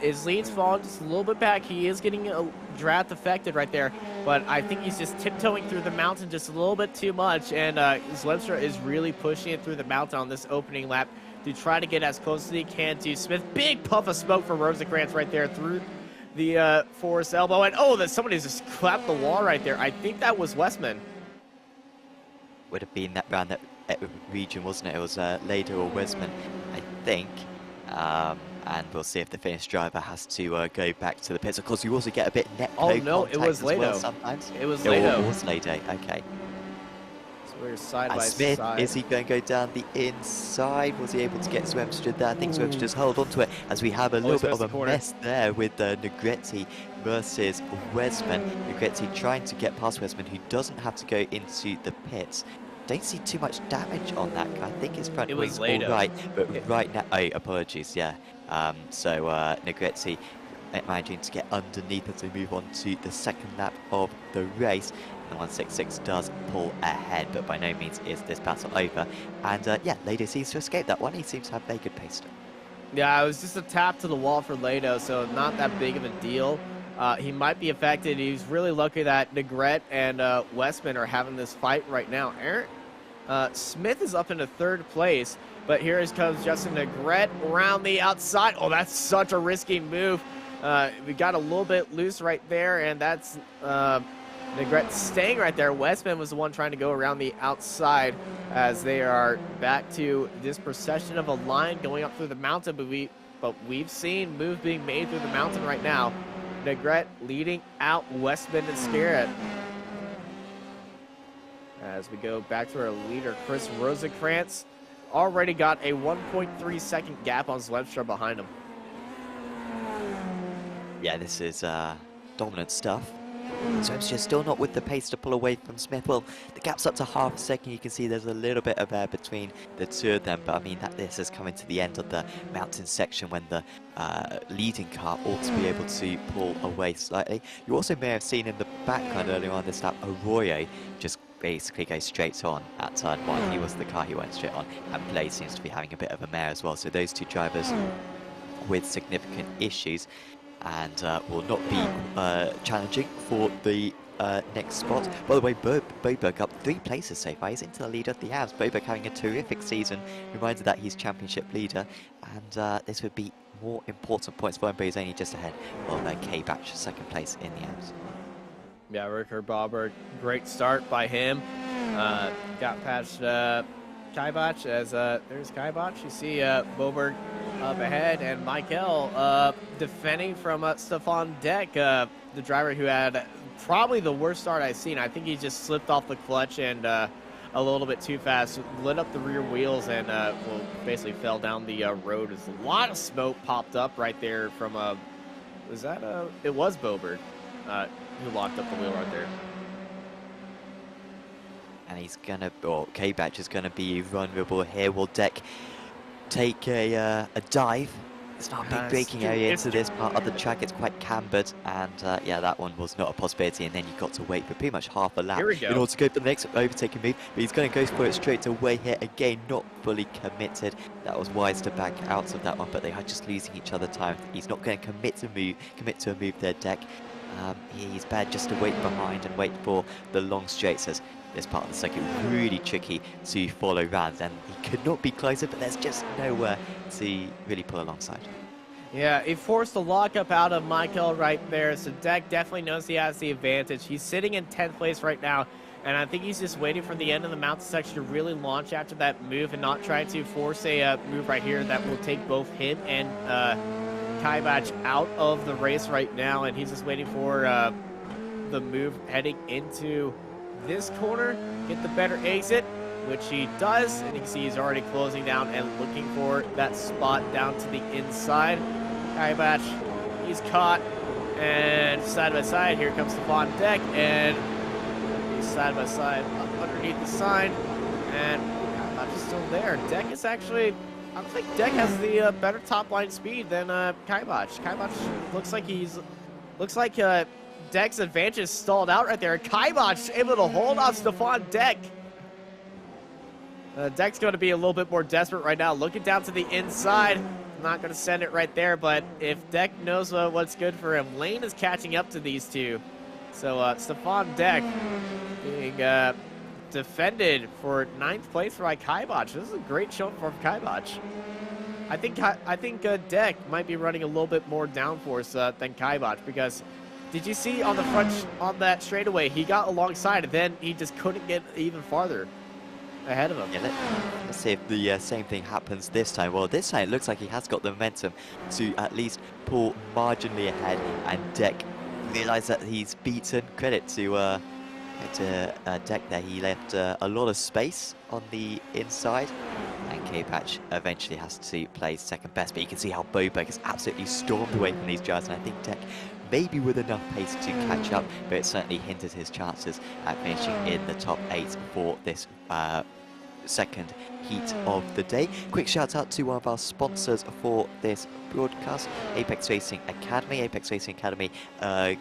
His lead's falling just a little bit back. He is getting a draft affected right there, but I think he's just tiptoeing through the mountain just a little bit too much, and Zwemstra is really pushing it through the mountain on this opening lap to try to get as close as he can to Smith. Big puff of smoke for Rosenkrantz right there through the forest elbow, and oh, that somebody just clapped the wall right there. I think that was Westman. Would have been that round that region, wasn't it? It was Lado or Westman, I think. And we'll see if the Finnish driver has to go back to the pits. Of course, you also get a bit net contact. Oh no, it was Lado. Well sometimes. It was Lado. It was Lado. Okay. So we're side by Smith, side. is he going to go down the inside? Was he able to get Zwemstra there? I think Zwemstra just held onto it, as we have a little bit of a mess there with Negretti versus Wesman. Negretti trying to get past Wesman, who doesn't have to go into the pits. Don't see too much damage on that guy. I think his front wing's all right, but right now, oh, apologies, yeah. So Negretti managing to get underneath as we move on to the second lap of the race. The 166 does pull ahead, but by no means is this battle over. And yeah, Lado seems to escape that one. He seems to have very good pace still. Yeah, it was just a tap to the wall for Lado, so not that big of a deal. He might be affected. He's really lucky that Negret and Westman are having this fight right now. Aaron, Smith is up into 3rd place, but here comes Justin Negrete around the outside. Oh, that's such a risky move. We got a little bit loose right there, and that's Negrete staying right there. Westman was the one trying to go around the outside as they are back to this procession of a line going up through the mountain, but we've seen moves being made through the mountain right now. Negrete leading out Westman and Scarrett. As we go back to our leader, Chris Rosenkrantz, already got a 1.3 second gap on Zwemstra behind him. Yeah, this is dominant stuff. Zwemstra still not with the pace to pull away from Smith. Well, the gap's up to half a second. You can see there's a little bit of air between the two of them, but I mean this is coming to the end of the mountain section when the leading car ought to be able to pull away slightly. You also may have seen in the background earlier on this lap, Arroyo just basically go straight on at turn 1. He was the car he went straight on, and Blaze seems to be having a bit of a mare as well. So those two drivers with significant issues, and will not be challenging for the next spot. By the way, Boberg up 3 places so far. He's into the lead of the ARAs. Boberg having a terrific season. Reminded that he's championship leader, and this would be more important points for him, but he's only just ahead of K-Batch, 2nd place in the ARAs. Yeah, Rickard Boberg, great start by him. Got past Kaibach as there's Kaibach. You see Boberg up ahead, and Michael defending from Stefan Deck, the driver who had probably the worst start I've seen. I think he just slipped off the clutch and a little bit too fast, lit up the rear wheels, and well, basically fell down the road. There's a lot of smoke popped up right there from was that it was Boberg who locked up the wheel right there. And he's gonna, or K-Batch is gonna be vulnerable here. Will Deck take a dive? It's not a big braking area into this part of the track. It's quite cambered, and yeah, that one was not a possibility. And then you've got to wait for pretty much half a lap in order to go for the next overtaking move. But he's going to go for it straight away here again, not fully committed. That was wise to back out of that one, but they are just losing each other time. He's not going to commit to a move there, Deck. He's bad just to wait behind and wait for the long straights, as this part of the circuit really tricky to follow round, and he could not be closer, but there's just nowhere to really pull alongside. Yeah, he forced the lockup out of Michael right there, so Deck definitely knows he has the advantage. He's sitting in 10th place right now, and I think he's just waiting for the end of the mountain section to really launch after that move and not try to force a move right here that will take both him and Kaibach out of the race right now, and he's just waiting for the move heading into this corner, get the better exit, which he does, and you can see he's already closing down and looking for that spot down to the inside. Kaibach, he's caught, and side by side, here comes Stefan Deck, and he's side by side up underneath the sign, and Kaibach is still there. Deck is actually, I don't think Deck has the better top line speed than Kaibach. Kaibach looks like Deck's advantage is stalled out right there. Kaibach able to hold off Stefan Deck. Deck's going to be a little bit more desperate right now, looking down to the inside. Not going to send it right there, but if Deck knows what's good for him, Lane is catching up to these two. So Stefan Deck being defended for 9th place by Kaibach. This is a great showing for Kaibach. I think Deck might be running a little bit more downforce than Kaibach, because did you see on the front on that straightaway, he got alongside and then he just couldn't get even farther ahead of him. Yeah, let's see if the same thing happens this time. Well, this time it looks like he has got the momentum to at least pull marginally ahead, and Deck realised that he's beaten. Credit to Deck there. He left a lot of space on the inside, and K-Patch eventually has to play second best, but you can see how Boberg has absolutely stormed away from these drivers, and I think Deck maybe with enough pace to catch up, but it certainly hindered his chances at finishing in the top 8 for this second heat of the day. Quick shout out to one of our sponsors for this broadcast, Apex Racing Academy. Apex Racing Academy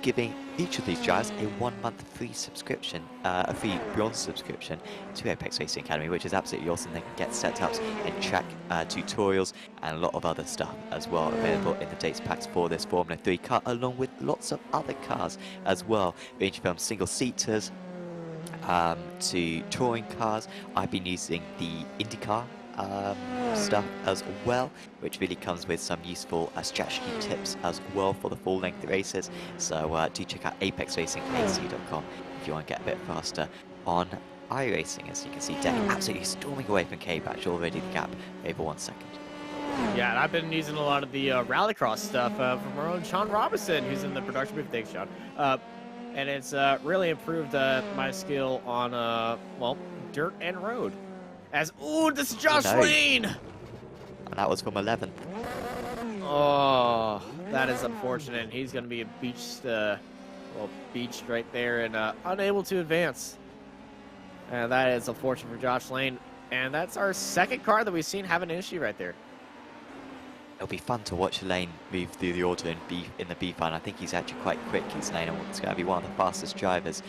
giving each of these drivers a 1-month free subscription, a free bronze subscription to Apex Racing Academy, which is absolutely awesome. They can get setups and track tutorials and a lot of other stuff as well available in the dates packs for this Formula 3 car, along with lots of other cars as well, ranging from single seaters, to touring cars. I've been using the IndyCar stuff as well, which really comes with some useful strategy tips as well for the full length races. So do check out apexracingac.com if you want to get a bit faster on iRacing. As you can see, Decky absolutely storming away from K-Batch, already the gap over 1 second. Yeah, and I've been using a lot of the rallycross stuff from our own Sean Robinson, who's in the production booth. Thanks, Sean. And it's really improved my skill on, well, dirt and road. Ooh, this is Josh Lane! And that was from 11th. Oh, that is unfortunate. He's going to be beached right there and unable to advance. And that is unfortunate for Josh Lane. And that's our second car that we've seen have an issue right there. It'll be fun to watch Lane move through the order in the B-Fun. I think he's actually quite quick. He's going to be one of the fastest drivers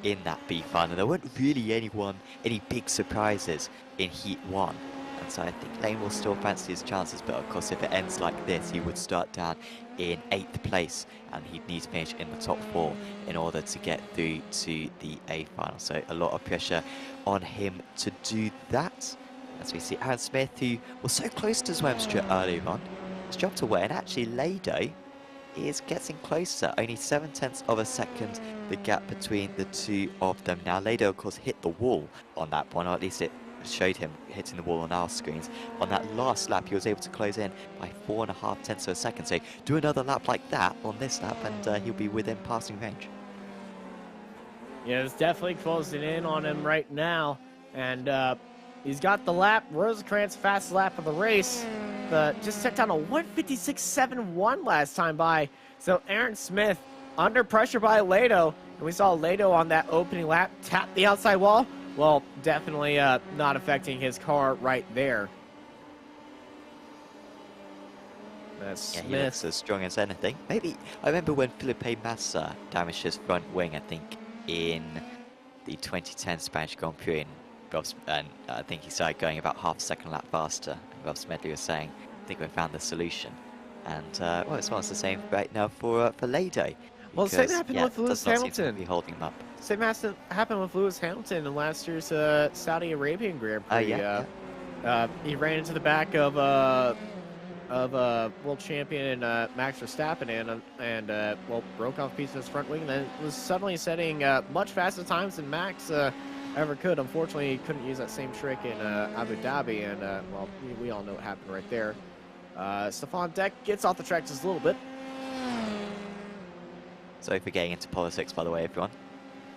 in that B-Fun. And there weren't really any big surprises in Heat 1. And so I think Lane will still fancy his chances. But of course, if it ends like this, he would start down in 8th place. And he'd need to finish in the top 4 in order to get through to the A final. So a lot of pressure on him to do that. As we see Aaron Smith, who was so close to Zwemstra earlier on, has jumped away. And actually, Lado is getting closer. Only 0.7 of a second, the gap between the two of them. Now, Lado, of course, hit the wall on that one, or at least it showed him hitting the wall on our screens. On that last lap, he was able to close in by 4.5 of a second. So do another lap like that on this lap, and he'll be within passing range. Yeah, it's definitely closing in on him right now. And he's got the lap. Rosencrantz, fastest lap of the race. Just set down a 156.71 last time by. So Aaron Smith under pressure by Lado. And we saw Lado on that opening lap tap the outside wall. Well, definitely not affecting his car right there. That's yeah, Smith. he looks as strong as anything. Maybe, I remember when Felipe Massa damaged his front wing, I think, in the 2010 Spanish Grand Prix. And I think he started going about half a second lap faster. And Rob Smedley was saying, I think we found the solution. And, well, it's almost the same right now for Lado. Well, the same happened with Lewis Hamilton. Be holding him up. Same happened with Lewis Hamilton in last year's Saudi Arabian Grand Prix. He ran into the back of world champion Max Verstappen and well, broke off a piece of his front wing. And then was suddenly setting much faster times than Max ever could. Unfortunately, he couldn't use that same trick in Abu Dhabi, and well, we all know what happened right there. Stefan Deck gets off the track just a little bit. Sorry for getting into politics, by the way, everyone.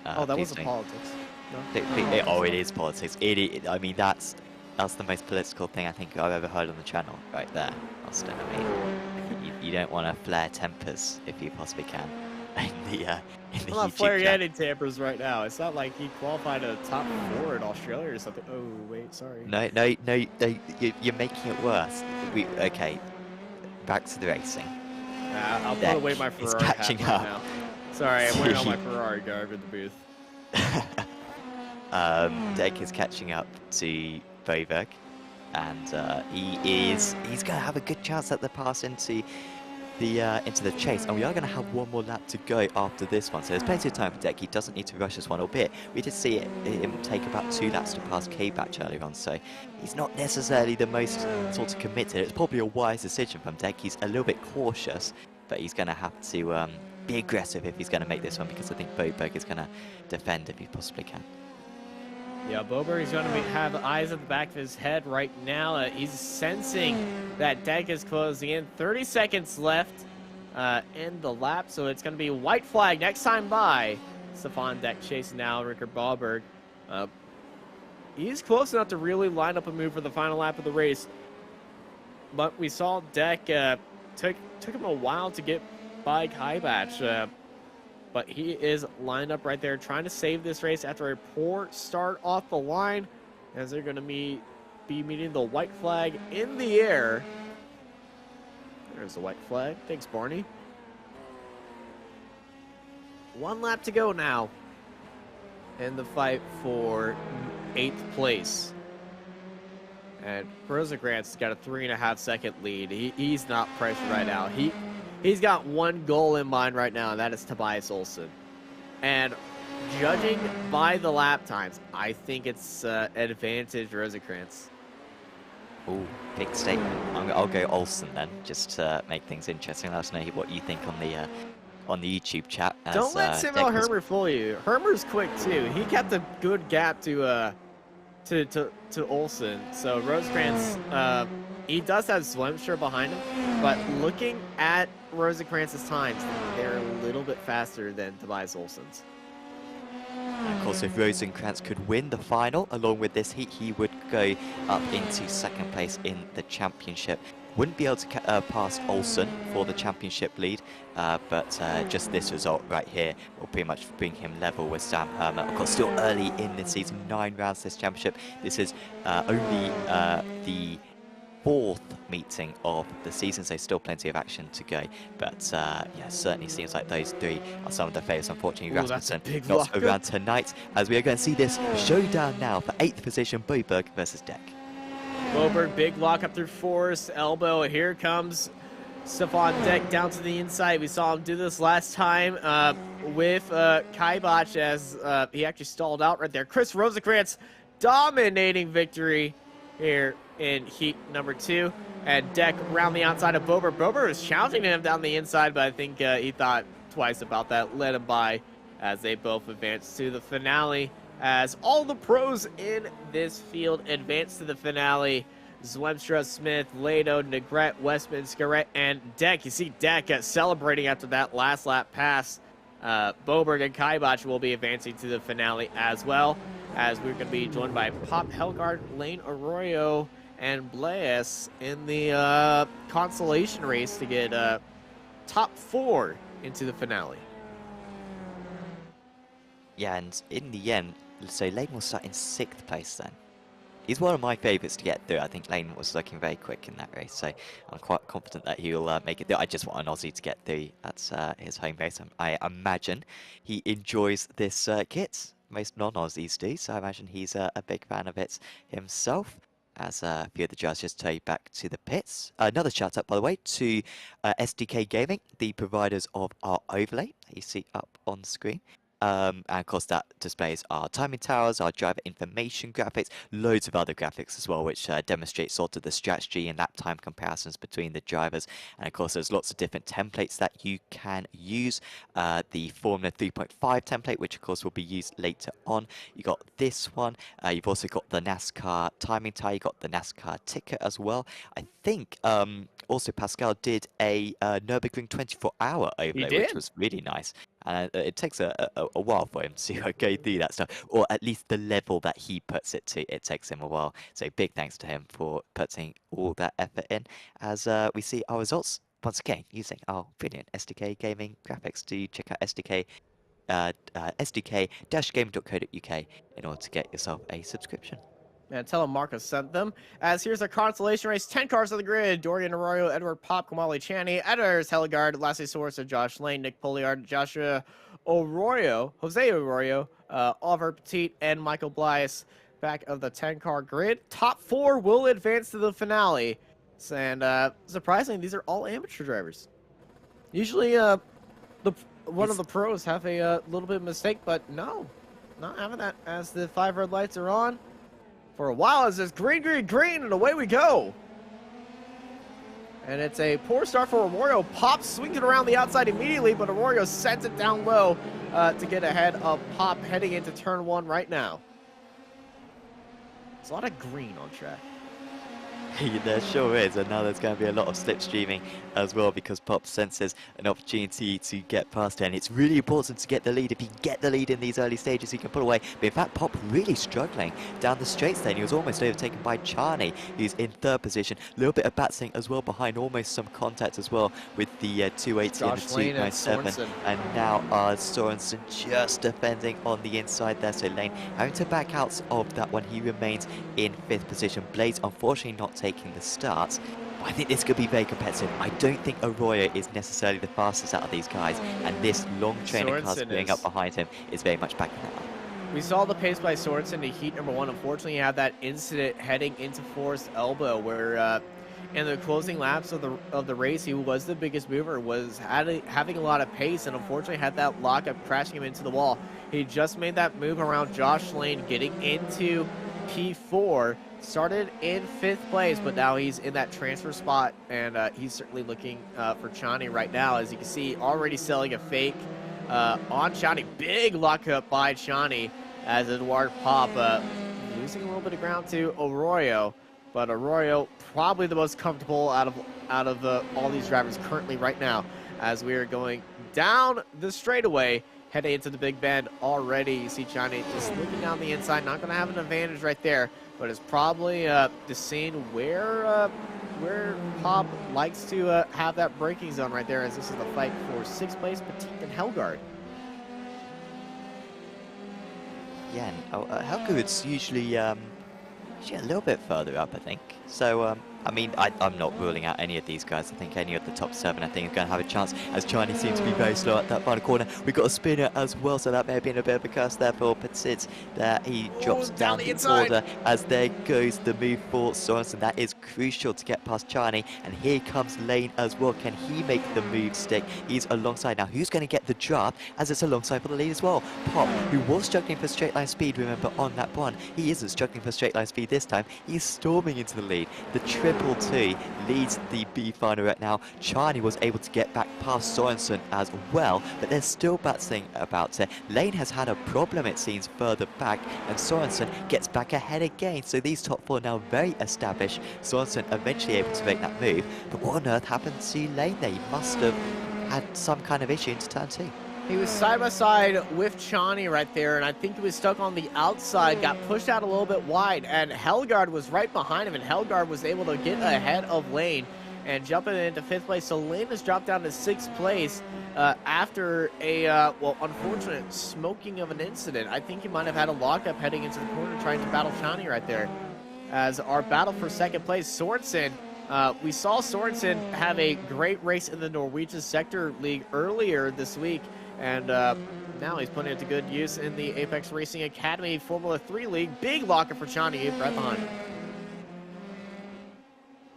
Oh, that wasn't politics. No? Oh, it is politics. I mean, that's the most political thing I think I've ever heard on the channel, right there, Austin. I mean, you don't want to flare tempers if you possibly can. In the I'm not flaring any tempers right now. It's not like he qualified a top 4 in Australia or something. Oh, wait, sorry. No, you're making it worse. Okay, back to the racing. I'll put away my Ferrari catching hat right up. now. Sorry, I'm wearing all my Ferrari garb in the booth. Deck is catching up to Boberg, and he's going to have a good chance at the pass into the chase, and we are going to have one more lap to go after this one, so there's plenty of time for Deck. He doesn't need to rush this one, albeit we did see him take about 2 laps to pass K-Batch earlier on, so he's not necessarily the most sort of committed. It's probably a wise decision from Deck. He's a little bit cautious, but he's going to have to be aggressive if he's going to make this one, because I think Boberg is going to defend if he possibly can. Yeah, Boberg is going to have eyes at the back of his head right now. He's sensing that Deck is closing in. 30 seconds left in the lap, so it's going to be white flag next time by. Stefan Deck chasing now Rickard Boberg. He's close enough to really line up a move for the final lap of the race, but we saw Deck took him a while to get by K-Batch. But he is lined up right there, trying to save this race after a poor start off the line, as they're going to be meeting the white flag in the air. There's the white flag. Thanks, Barney. 1 lap to go now in the fight for 8th place. And Rosenkrantz has got a 3.5 second lead. He's not pressured right now. He's got one goal in mind right now, and that is Tobias Olsen. And judging by the lap times, I think it's advantage Rosencrantz. Ooh, big statement. I'll go Olsen then, just to make things interesting. Let us know what you think on the YouTube chat. Don't let Timo Hermer fool you. Hermer's quick too. He kept a good gap to Olsen. So Rosencrantz, he does have Zwemstra behind him, but looking at Rosencrantz's times, they're a little bit faster than Tobias Olsen's. Of course, if Rosencrantz could win the final along with this heat, he would go up into second place in the championship. Wouldn't be able to pass Olsen for the championship lead, but just this result right here will pretty much bring him level with Sam Hermer. Of course, still early in the season, 9 rounds this championship. This is only the 4th meeting of the season, so still plenty of action to go. But yeah, certainly seems like those 3 are some of the favourites. Unfortunately, Rasmussen not around tonight, as we are going to see this showdown now for 8th position, Boberg versus Deck. Boberg, big lock up through Forest, elbow. Here comes Stefan Deck down to the inside. We saw him do this last time with Kaibach as he actually stalled out right there. Chris Rosencrantz dominating victory here in heat number 2. And Deck around the outside of Boberg. Boberg was challenging him down the inside, but I think he thought twice about that, let him by as they both advance to the finale. As all the pros in this field advance to the finale. Zwemstra, Smith, Lado, Negrete, Westman, Scarrett, and Deck. You see Deck celebrating after that last lap pass. Boberg and Kaibach will be advancing to the finale as well, as we're going to be joined by Pop Helgard, Lane Arroyo, and Blaise in the consolation race to get top 4 into the finale. Yeah, and in the end, so Lane will start in 6th place then. He's one of my favourites to get through. I think Lane was looking very quick in that race, so I'm quite confident that he'll make it through. I just want an Aussie to get through. That's his home race. I imagine he enjoys this circuit. Most non-Aussies do, so I imagine he's a big fan of it himself. As a few of the judges just take back to the pits. Another shout out, by the way, to SDK Gaming, the providers of our overlay that you see up on screen. And of course that displays our timing towers, our driver information graphics, loads of other graphics as well, which demonstrate sort of the strategy and lap time comparisons between the drivers. And of course there's lots of different templates that you can use. The Formula 3.5 template, which of course will be used later on. You got this one. You've also got the NASCAR timing tower. You got the NASCAR ticker as well. I think also Pascal did a Nürburgring 24-hour overlay, which was really nice. It takes a while for him to go through that stuff, or at least the level that he puts it to. It takes him a while. So big thanks to him for putting all that effort in, as we see our results once again using our brilliant SDK Gaming graphics. Do check out SDK-gaming.co.uk in order to get yourself a subscription. And tell him Marcus sent them. As here's a consolation race, 10 cars on the grid. Dorian Arroyo, Edward Pop, Kamali Chaney, Editors Helgard, Lassie Source, Josh Lane, Nick Poliard, Joshua Arroyo, Jose Arroyo, Oliver Petit, and Michael Blaise. Back of the 10-car grid. Top 4 will advance to the finale. And surprisingly, these are all amateur drivers. Usually one of the pros have a little bit of mistake, but no, not having that, as the 5 red lights are on. For a while, it's just green, green, green, and away we go. And it's a poor start for Arroyo. Pop swings it around the outside immediately, but Arroyo sends it down low to get ahead of Pop heading into turn 1 right now. There's a lot of green on track. There sure is, and now there's going to be a lot of slipstreaming as well, because Pop senses an opportunity to get past her, and it's really important to get the lead. If you get the lead in these early stages, you can pull away. But in fact, Pop really struggling down the straights then. He was almost overtaken by Charney, who's in 3rd position. A little bit of batsing as well behind, almost some contact as well with the 280 and the 297. And now Sorensen just defending on the inside there, so Lane having to back out of that one. He remains in 5th position. Blaise unfortunately not taking the start. I think this could be very competitive. I don't think Arroyo is necessarily the fastest out of these guys, and this long train of cars going up behind him is very much backing that up. We saw the pace by Sorensen to heat number 1. Unfortunately, he had that incident heading into Forest Elbow where in the closing laps of the race. He was the biggest mover, was having a lot of pace, and unfortunately had that lockup crashing him into the wall. He just made that move around Josh Lane, getting into P4. Started in 5th place, but now he's in that transfer spot, and he's certainly looking for Chani right now. As you can see, already selling a fake on Chani. Big lockup by Chani as Eduard Pop losing a little bit of ground to Arroyo, but Arroyo probably the most comfortable out of all these drivers currently right now, as we are going down the straightaway, heading into the Big Bend already. You see Chani just looking down the inside, not going to have an advantage right there, but it's probably just seeing where Pop likes to have that braking zone right there, as this is the fight for 6th place, Petit and Helgard. Yeah, and Helgard's usually a little bit further up, I think. So, I mean, I'm not ruling out any of these guys. I think any of the top 7, I think, are going to have a chance, as Chinese seems to be very slow at that final corner. We've got a spinner as well, so that may have been a bit of a curse there for Petit. There he drops down the order, as there goes the move for Sorensen. That is crucial to get past Chani, and here comes Lane as well. Can he make the move stick? He's alongside now. Who's going to get the drop, as it's alongside for the lead as well? Pop, who was struggling for straight line speed, remember, on that one. He isn't struggling for straight line speed this time. He's storming into the lead. The Triple T leads the B final right now. Chani was able to get back past Sorensen as well, but there's still battling about it. Lane has had a problem, it seems, further back, and Sorensen gets back ahead again. So these top 4 now very established. Sorensen eventually able to make that move, but what on earth happened to Lane there? He must have had some kind of issue into turn 2. He was side by side with Chani right there, and I think he was stuck on the outside, got pushed out a little bit wide, and Helgard was right behind him, and Helgard was able to get ahead of Lane and jumping into 5th place. So Lane has dropped down to 6th place after a, well, unfortunate smoking of an incident. I think he might have had a lockup heading into the corner trying to battle Chani right there. As our battle for 2nd place, Sorensen, we saw Sorensen have a great race in the Norwegian Sector League earlier this week, and now he's putting it to good use in the Apex Racing Academy Formula 3 League. Big locker for Chani, right behind him.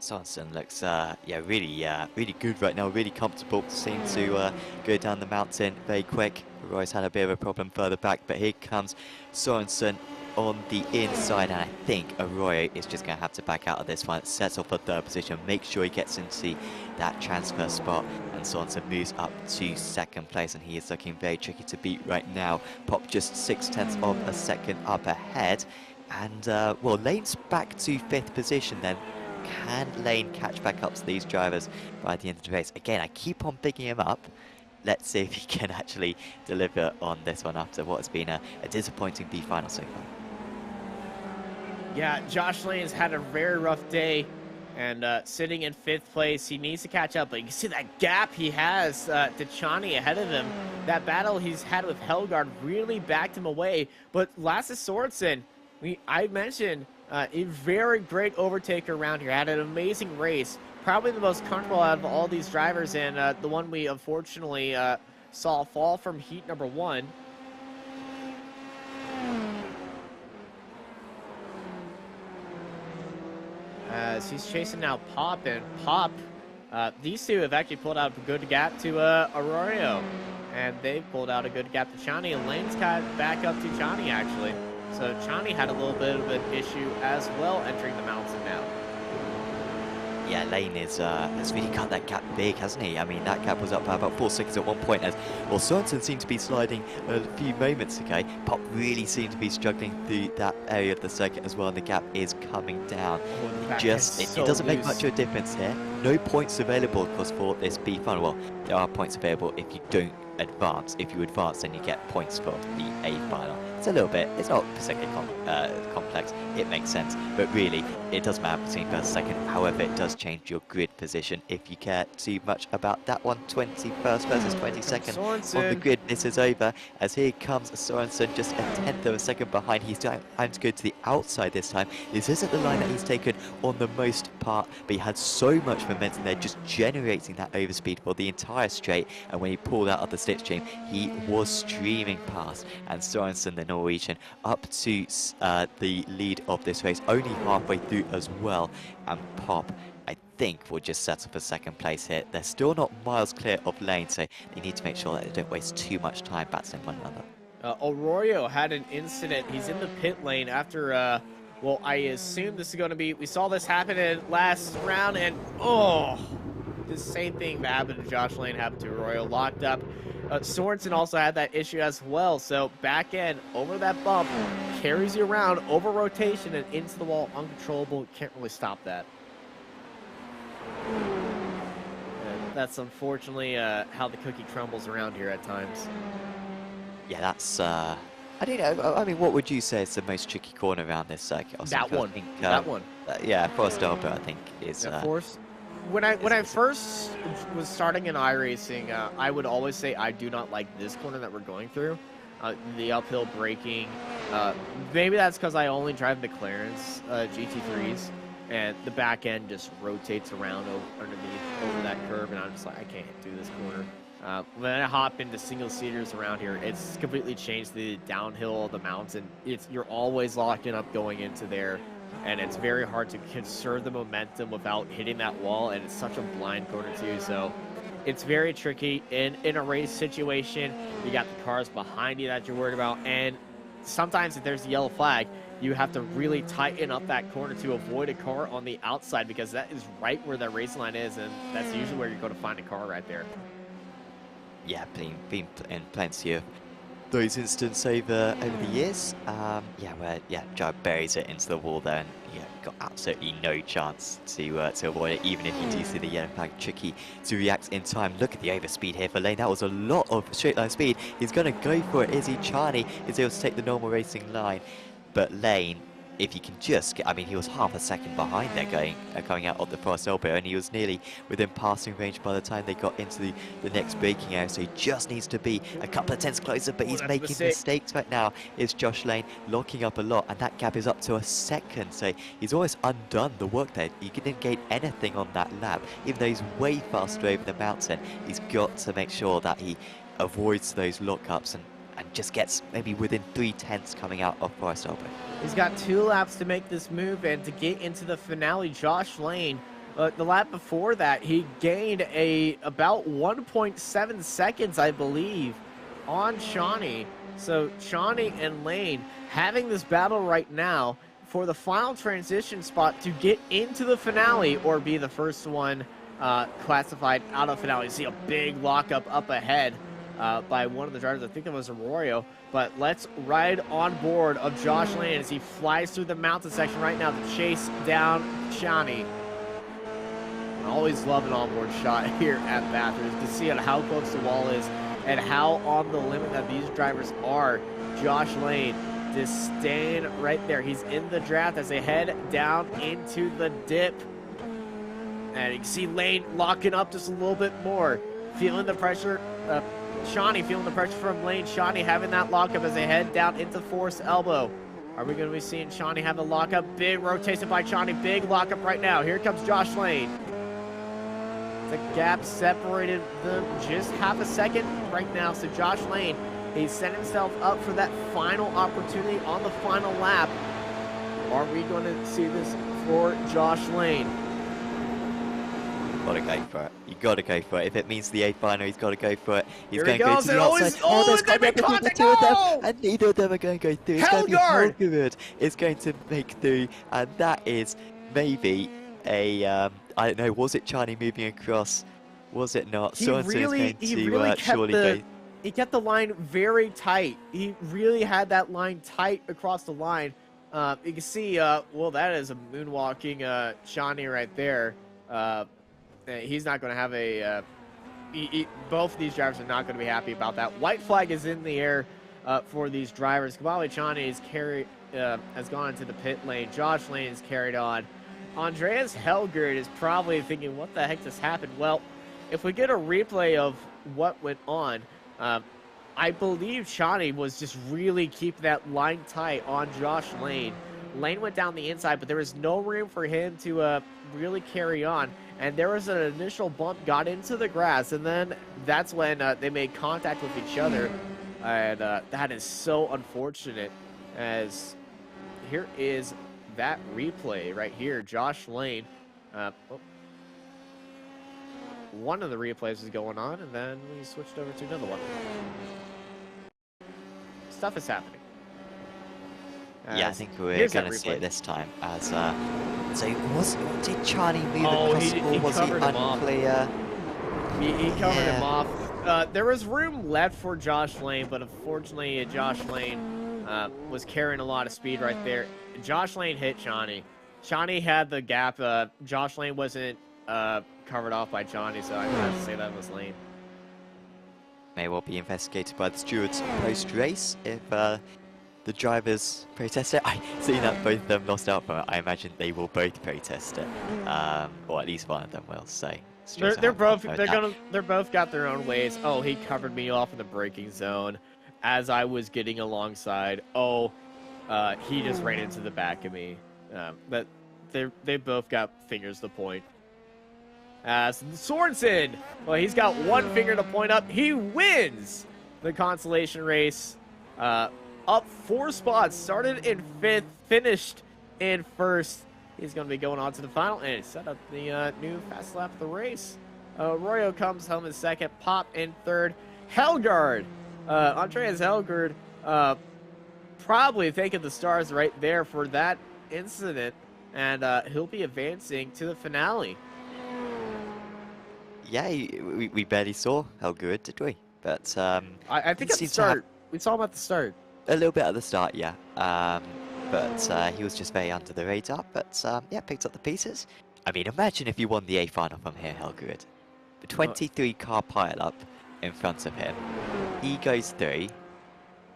Sorensen looks, yeah, really good right now, really comfortable. Seems to go down the mountain very quick. Roy's had a bit of a problem further back, but here comes Sorensen on the inside, and I think Arroyo is just going to have to back out of this one. Sets off for 3rd position, make sure he gets into that transfer spot, and Sorensen moves up to 2nd place, and he is looking very tricky to beat right now. Pop just 0.6 of a second up ahead, and well, Lane's back to 5th position then. Can Lane catch back up to these drivers by the end of the race? Again, I keep on picking him up. Let's see if he can actually deliver on this one after what has been a disappointing B final so far. Yeah, Josh Lane's had a very rough day, and sitting in 5th place. He needs to catch up, but you can see that gap he has to Chani ahead of him. That battle he's had with Helgard really backed him away. But Lasse Sorensen, I mentioned a very great overtaker around here. Had an amazing race. Probably the most comfortable out of all these drivers, and the one we unfortunately saw fall from heat number 1. As he's chasing now Pop, and Pop, these two have actually pulled out a good gap to Arroyo, and they've pulled out a good gap to Chani, and Lane's got back up to Chani actually. So Chani had a little bit of an issue as well entering the mountain now. Yeah, Lane has really cut that gap big, hasn't he? I mean, that gap was up by about 4 seconds at one point, as well, Sorensen seemed to be sliding a few moments ago. Pop really seemed to be struggling through that area of the circuit as well, and the gap is coming down. Oh, it doesn't make much of a difference here. No points available, of course, for this B final. Well, there are points available if you don't advance. If you advance, then you get points for the A final. It's a little bit, it's not particularly complex, it makes sense, but really, it does matter between 1st and 2nd. However, it does change your grid position if you care too much about that one. 21st versus 22nd on the grid. This is over, as here comes Sorensen, just a 10th of a second behind. He's trying to go to the outside this time. This isn't the line that he's taken on the most part, but he had so much momentum there, just generating that overspeed for the entire straight, and when he pulled out of the slipstream, he was streaming past, and Sorensen, the Norwegian, up to the lead of this race, only halfway through as well, and Pop I think will just settle for second place here. They're still not miles clear of lane, so they need to make sure that they don't waste too much time battling one another. Arroyo had an incident. He's in the pit lane after, well, I assume this is going to be, we saw this happen in last round, and, oh, the same thing that happened to Josh Lane happened to Arroyo, locked up. Sorensen also had that issue as well, so back end, over that bump, carries you around, over rotation, and into the wall, uncontrollable, can't really stop that. And that's unfortunately how the cookie crumbles around here at times. Yeah, that's, I don't know, I mean, what would you say is the most tricky corner around this circuit? That one. That one. Yeah, Forest Elbow, I think, is... Yeah, when I first was starting in iRacing, I would always say I do not like this corner that we're going through. The uphill braking. Maybe that's because I only drive McLaren's GT3s, and the back end just rotates around underneath over that curve, and I'm just like, I can't do this corner. When I hop into single seaters around here, it's completely changed the downhill of the mountain. You're always locked in up going into there, and it's very hard to conserve the momentum without hitting that wall, and it's such a blind corner too, so it's very tricky in a race situation. You got the cars behind you that you're worried about, and sometimes if there's a yellow flag, you have to really tighten up that corner to avoid a car on the outside, because that is right where that race line is, and that's usually where you're going to find a car right there. Yeah, been in plenty of those instances over the years. Where driver buries it into the wall there, and got absolutely no chance to avoid it, even if you do see the yellow flag. Tricky to react in time. Look at the overspeed here for Lane. That was a lot of straight line speed. He's going to go for it. Is he? Charney is able to take the normal racing line, but Lane, if he can just get, I mean, he was half a second behind there coming out of the Forest Elbow, and he was nearly within passing range by the time they got into the next braking area, so he just needs to be a couple of tenths closer, but he's making mistakes right now. Is Josh Lane locking up a lot, and that gap is up to a second, so he's almost undone the work there. He didn't gain anything on that lap, even though he's way faster over the mountain. He's got to make sure that he avoids those lockups and just gets maybe within 3/10 coming out of Forest Elbow. He's got 2 laps to make this move and to get into the finale. Josh Lane, the lap before that, he gained about 1.7 seconds, I believe, on Shawnee. So Shawnee and Lane having this battle right now for the final transition spot to get into the finale or be the first one classified out of finale. You see a big lockup up ahead by one of the drivers. I think that was Arroyo. But let's ride on board of Josh Lane as he flies through the mountain section right now to chase down Shawnee. I always love an onboard shot here at Bathurst to see how close the wall is and how on the limit that these drivers are. Josh Lane just staying right there. He's in the draft as they head down into the dip. And you can see Lane locking up just a little bit more, feeling the pressure. Shawnee feeling the pressure from Lane. Shawnee having that lockup as they head down into Forest Elbow. Are we going to be seeing Shawnee have a lockup? Big rotation by Shawnee. Big lockup right now. Here comes Josh Lane. The gap separated them just half a second right now. So Josh Lane, he's set himself up for that final opportunity on the final lap. Are we going to see this for Josh Lane? Gotta go for it. You gotta go for it. If it means the A final, he's gotta go for it. He's Here going to go to the outside. There's going to be contact. No! And neither of them are going to go through. It's going to be Helgard. It's going to make through, and that is maybe a I don't know. Was it Charney moving across? Was it not? He really kept the line very tight. He really had that line tight across the line. You can see, well, that is a moonwalking Shawnee right there. He's not going to have a... both of these drivers are not going to be happy about that. White flag is in the air for these drivers. Kabali Chani has gone into the pit lane. Josh Lane is carried on. Andreas Helgard is probably thinking, what the heck just happened? Well, if we get a replay of what went on, I believe Shawnee was just really keeping that line tight on Josh Lane. Lane went down the inside, but there was no room for him to really carry on. And there was an initial bump, got into the grass, and then that's when they made contact with each other. And that is so unfortunate, as here is that replay right here. Josh Lane, one of the replays was going on, and then we switched over to another one. Stuff is happening. Yeah, I think we're going to see it this time. As so, did Charlie move across, or was he unclear? He covered him off. There was room left for Josh Lane, but unfortunately, Josh Lane was carrying a lot of speed right there. Josh Lane hit Johnny. Johnny had the gap. Josh Lane wasn't covered off by Johnny, so I have to say that was Lane. May well be investigated by the stewards post-race if the drivers protest it. I see that both of them lost out from it. I imagine they will both protest it, or at least one of them will. So they're both got their own ways. Oh, he covered me off in the braking zone as I was getting alongside. Oh, he just ran into the back of me. But they both got fingers to point. Sorensen, well, he's got one finger to point up. He wins the Consolation race. Up 4 spots, started in 5th, finished in 1st. He's going to be going on to the final and set up the new fast lap of the race. Arroyo comes home in 2nd, Pop in 3rd. Helgard, Andreas Helgard, probably thanking the stars right there for that incident, and he'll be advancing to the finale. Yeah, we barely saw Helgard, did we? But I think at the start, we saw him at the start. A little bit at the start, yeah. But he was just very under the radar. But yeah, picked up the pieces. I mean, imagine if you won the A final from here, Helgard. The 23-car pile-up in front of him. He goes through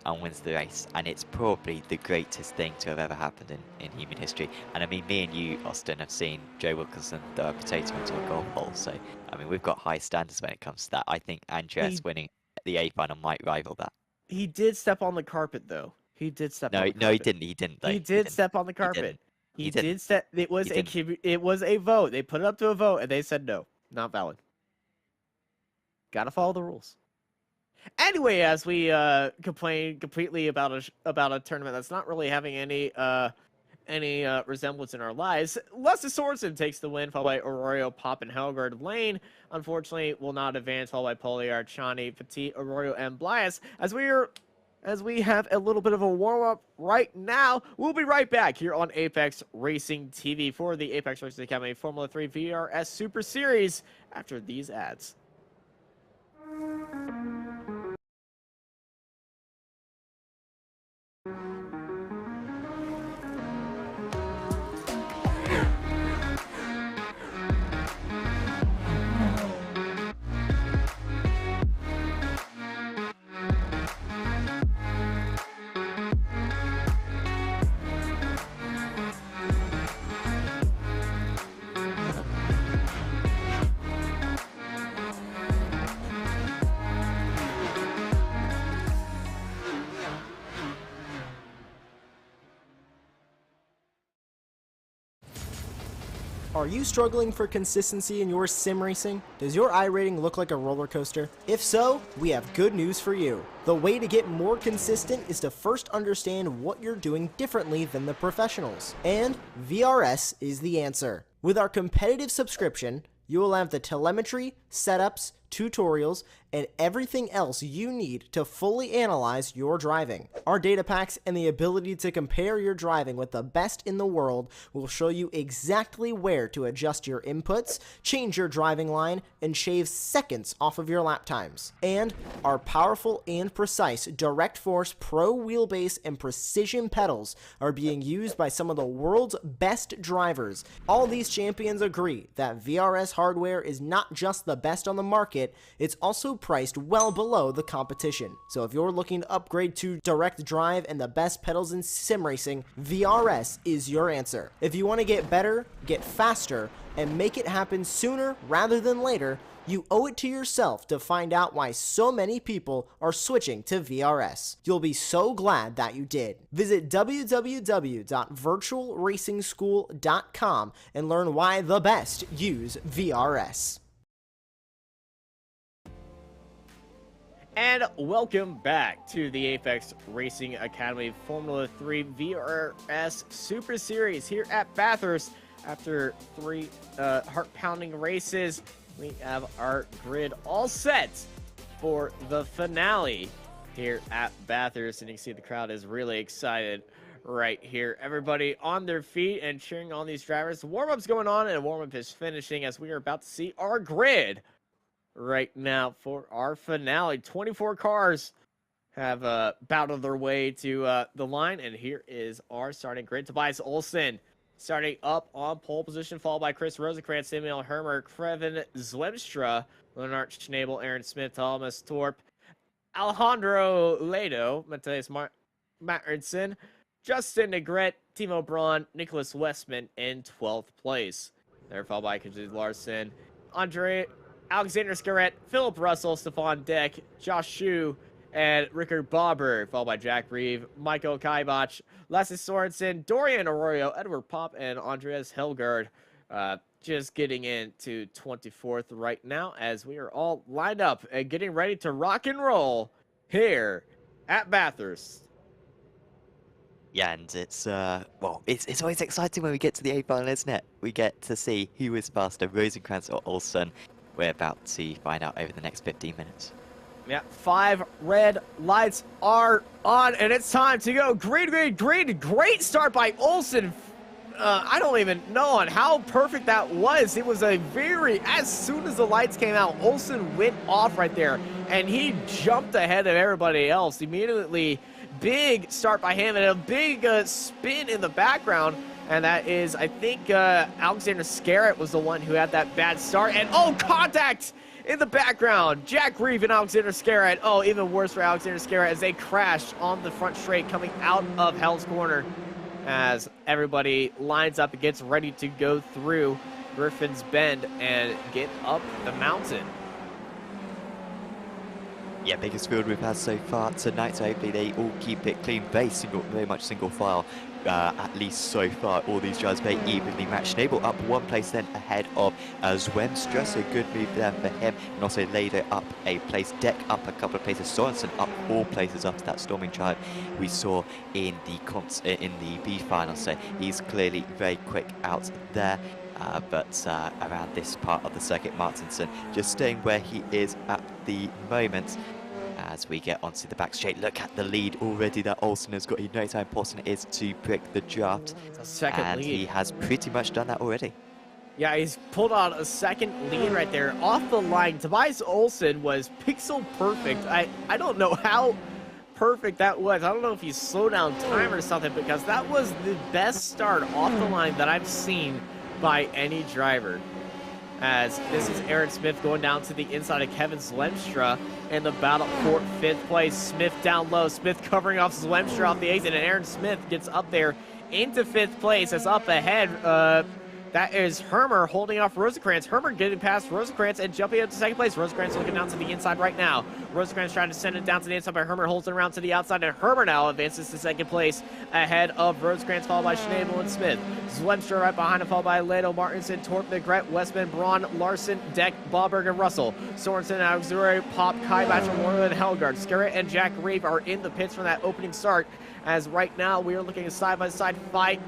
and wins the race. And it's probably the greatest thing to have ever happened in human history. And I mean, me and you, Austin, have seen Joe Wilkinson throw a potato into a golf hole. So, I mean, we've got high standards when it comes to that. I think Andreas winning the A final might rival that. He did step on the carpet, though. He did step on the carpet. No, he didn't. He didn't. Though. He did step on the carpet. He did step. It was a vote. They put it up to a vote, and they said no, not valid. Gotta follow the rules. Anyway, as we complain completely about a tournament that's not really having any resemblance in our lives, Lester Sorensen takes the win, followed by Arroyo, Pop, and Helgard. Lane, unfortunately, will not advance, followed by Poliar, Chani, Petit, Arroyo, and Blias. As we have a little bit of a warm-up right now, we'll be right back here on Apex Racing TV for the Apex Racing Academy Formula 3 VRS Super Series after these ads. Are you struggling for consistency in your sim racing? Does your iRating look like a roller coaster? If so, we have good news for you. The way to get more consistent is to first understand what you're doing differently than the professionals. And VRS is the answer. With our competitive subscription, you will have the telemetry, setups, tutorials, and everything else you need to fully analyze your driving. Our data packs and the ability to compare your driving with the best in the world will show you exactly where to adjust your inputs, change your driving line, and shave seconds off of your lap times. And our powerful and precise Direct Force Pro wheelbase and precision pedals are being used by some of the world's best drivers. All these champions agree that VRS hardware is not just the best on the market, it's also priced well below the competition. So if you're looking to upgrade to direct drive and the best pedals in sim racing, VRS is your answer. If you want to get better, get faster, and make it happen sooner rather than later, you owe it to yourself to find out why so many people are switching to VRS. You'll be so glad that you did. Visit www.virtualracingschool.com and learn why the best use VRS. And welcome back to the Apex Racing Academy Formula 3 VRS Super Series here at Bathurst. After 3 heart-pounding races, we have our grid all set for the finale here at Bathurst, and you can see the crowd is really excited right here. Everybody on their feet and cheering on these drivers. The warm-up's going on, and the warm-up is finishing as we are about to see our grid right now for our finale. 24 cars have battled their way to the line, and here is our starting grid. Tobias Olsen starting up on pole position, followed by Chris Rosenkrantz, Samuel Hermer, Krevin Zwemstra, Leonard Schnabel, Aaron Smith, Thomas Torp, Alejandro Ledo, Matthias Martinson, Justin Negrete, Timo Braun, Nicholas Westman in 12th place. They're followed by Kajid Larson, Alexander Scarrett, Philip Russell, Stefan Deck, Josh Shu, and Rickard Bauber, followed by Jack Reeve, Michael Kaibach, Lasse Sorensen, Dorian Arroyo, Edward Pop, and Andreas Helgard. Just getting into 24th right now as we are all lined up and getting ready to rock and roll here at Bathurst. Yeah, and it's well, it's always exciting when we get to the A final, isn't it? We get to see who is faster, Rosenkrantz or Olsen. We're about to find out over the next 15 minutes. Yeah, 5 red lights are on, and it's time to go. Great start by Olsen. I don't even know on how perfect that was. It was as soon as the lights came out, Olsen went off right there, and he jumped ahead of everybody else. Immediately, big start by him, and a big spin in the background. And that is, I think, Alexander Scarrett was the one who had that bad start. And, oh, contact in the background. Jack Reeve and Alexander Scarrett. Oh, even worse for Alexander Scarrett as they crashed on the front straight coming out of Hell's Corner as everybody lines up and gets ready to go through Griffin's Bend and get up the mountain. Yeah, biggest field we've had so far tonight, so hopefully they all keep it clean, very much single file. At least so far, all these drivers very evenly matched. Schnabel up 1 place then ahead of Zwemstra, so good move there for him. And also Lado up a place, Deck up a couple of places, Sorensen up 4 places after that storming drive we saw in the B final. So he's clearly very quick out there. But around this part of the circuit, Martinson just staying where he is at the moment. As we get onto the back straight, look at the lead already that Olsen has got. He knows how important it is to break the draft. It's a second and lead. He has pretty much done that already. Yeah, he's pulled out a second lead right there off the line. Tobias Olsen was pixel perfect. I don't know how perfect that was. I don't know if he slowed down time or something, because that was the best start off the line that I've seen by any driver. As this is Aaron Smith going down to the inside of Kevin Zwemstra in the battle for 5th place. Smith down low. Smith covering off Zwemstra off the exit, and Aaron Smith gets up there into 5th place. As up ahead, that is Hermer holding off Rosenkrantz. Hermer getting past Rosenkrantz and jumping up to 2nd place. Rosenkrantz looking down to the inside right now. Rosenkrantz trying to send it down to the inside, but Hermer holds it around to the outside, and Hermer now advances to 2nd place ahead of Rosenkrantz, followed by Schnabel and Smith. Zwemstra right behind him, followed by Ledo, Martinson, Torp, Negrete, Westman, Braun, Larson, Deck, Bauberg, and Russell. Sorensen, Auxiliary, Pop, Kaibach, and Helgard. Scarrett and Jack Reeve are in the pits from that opening start, as right now we are looking at a side-by-side fight.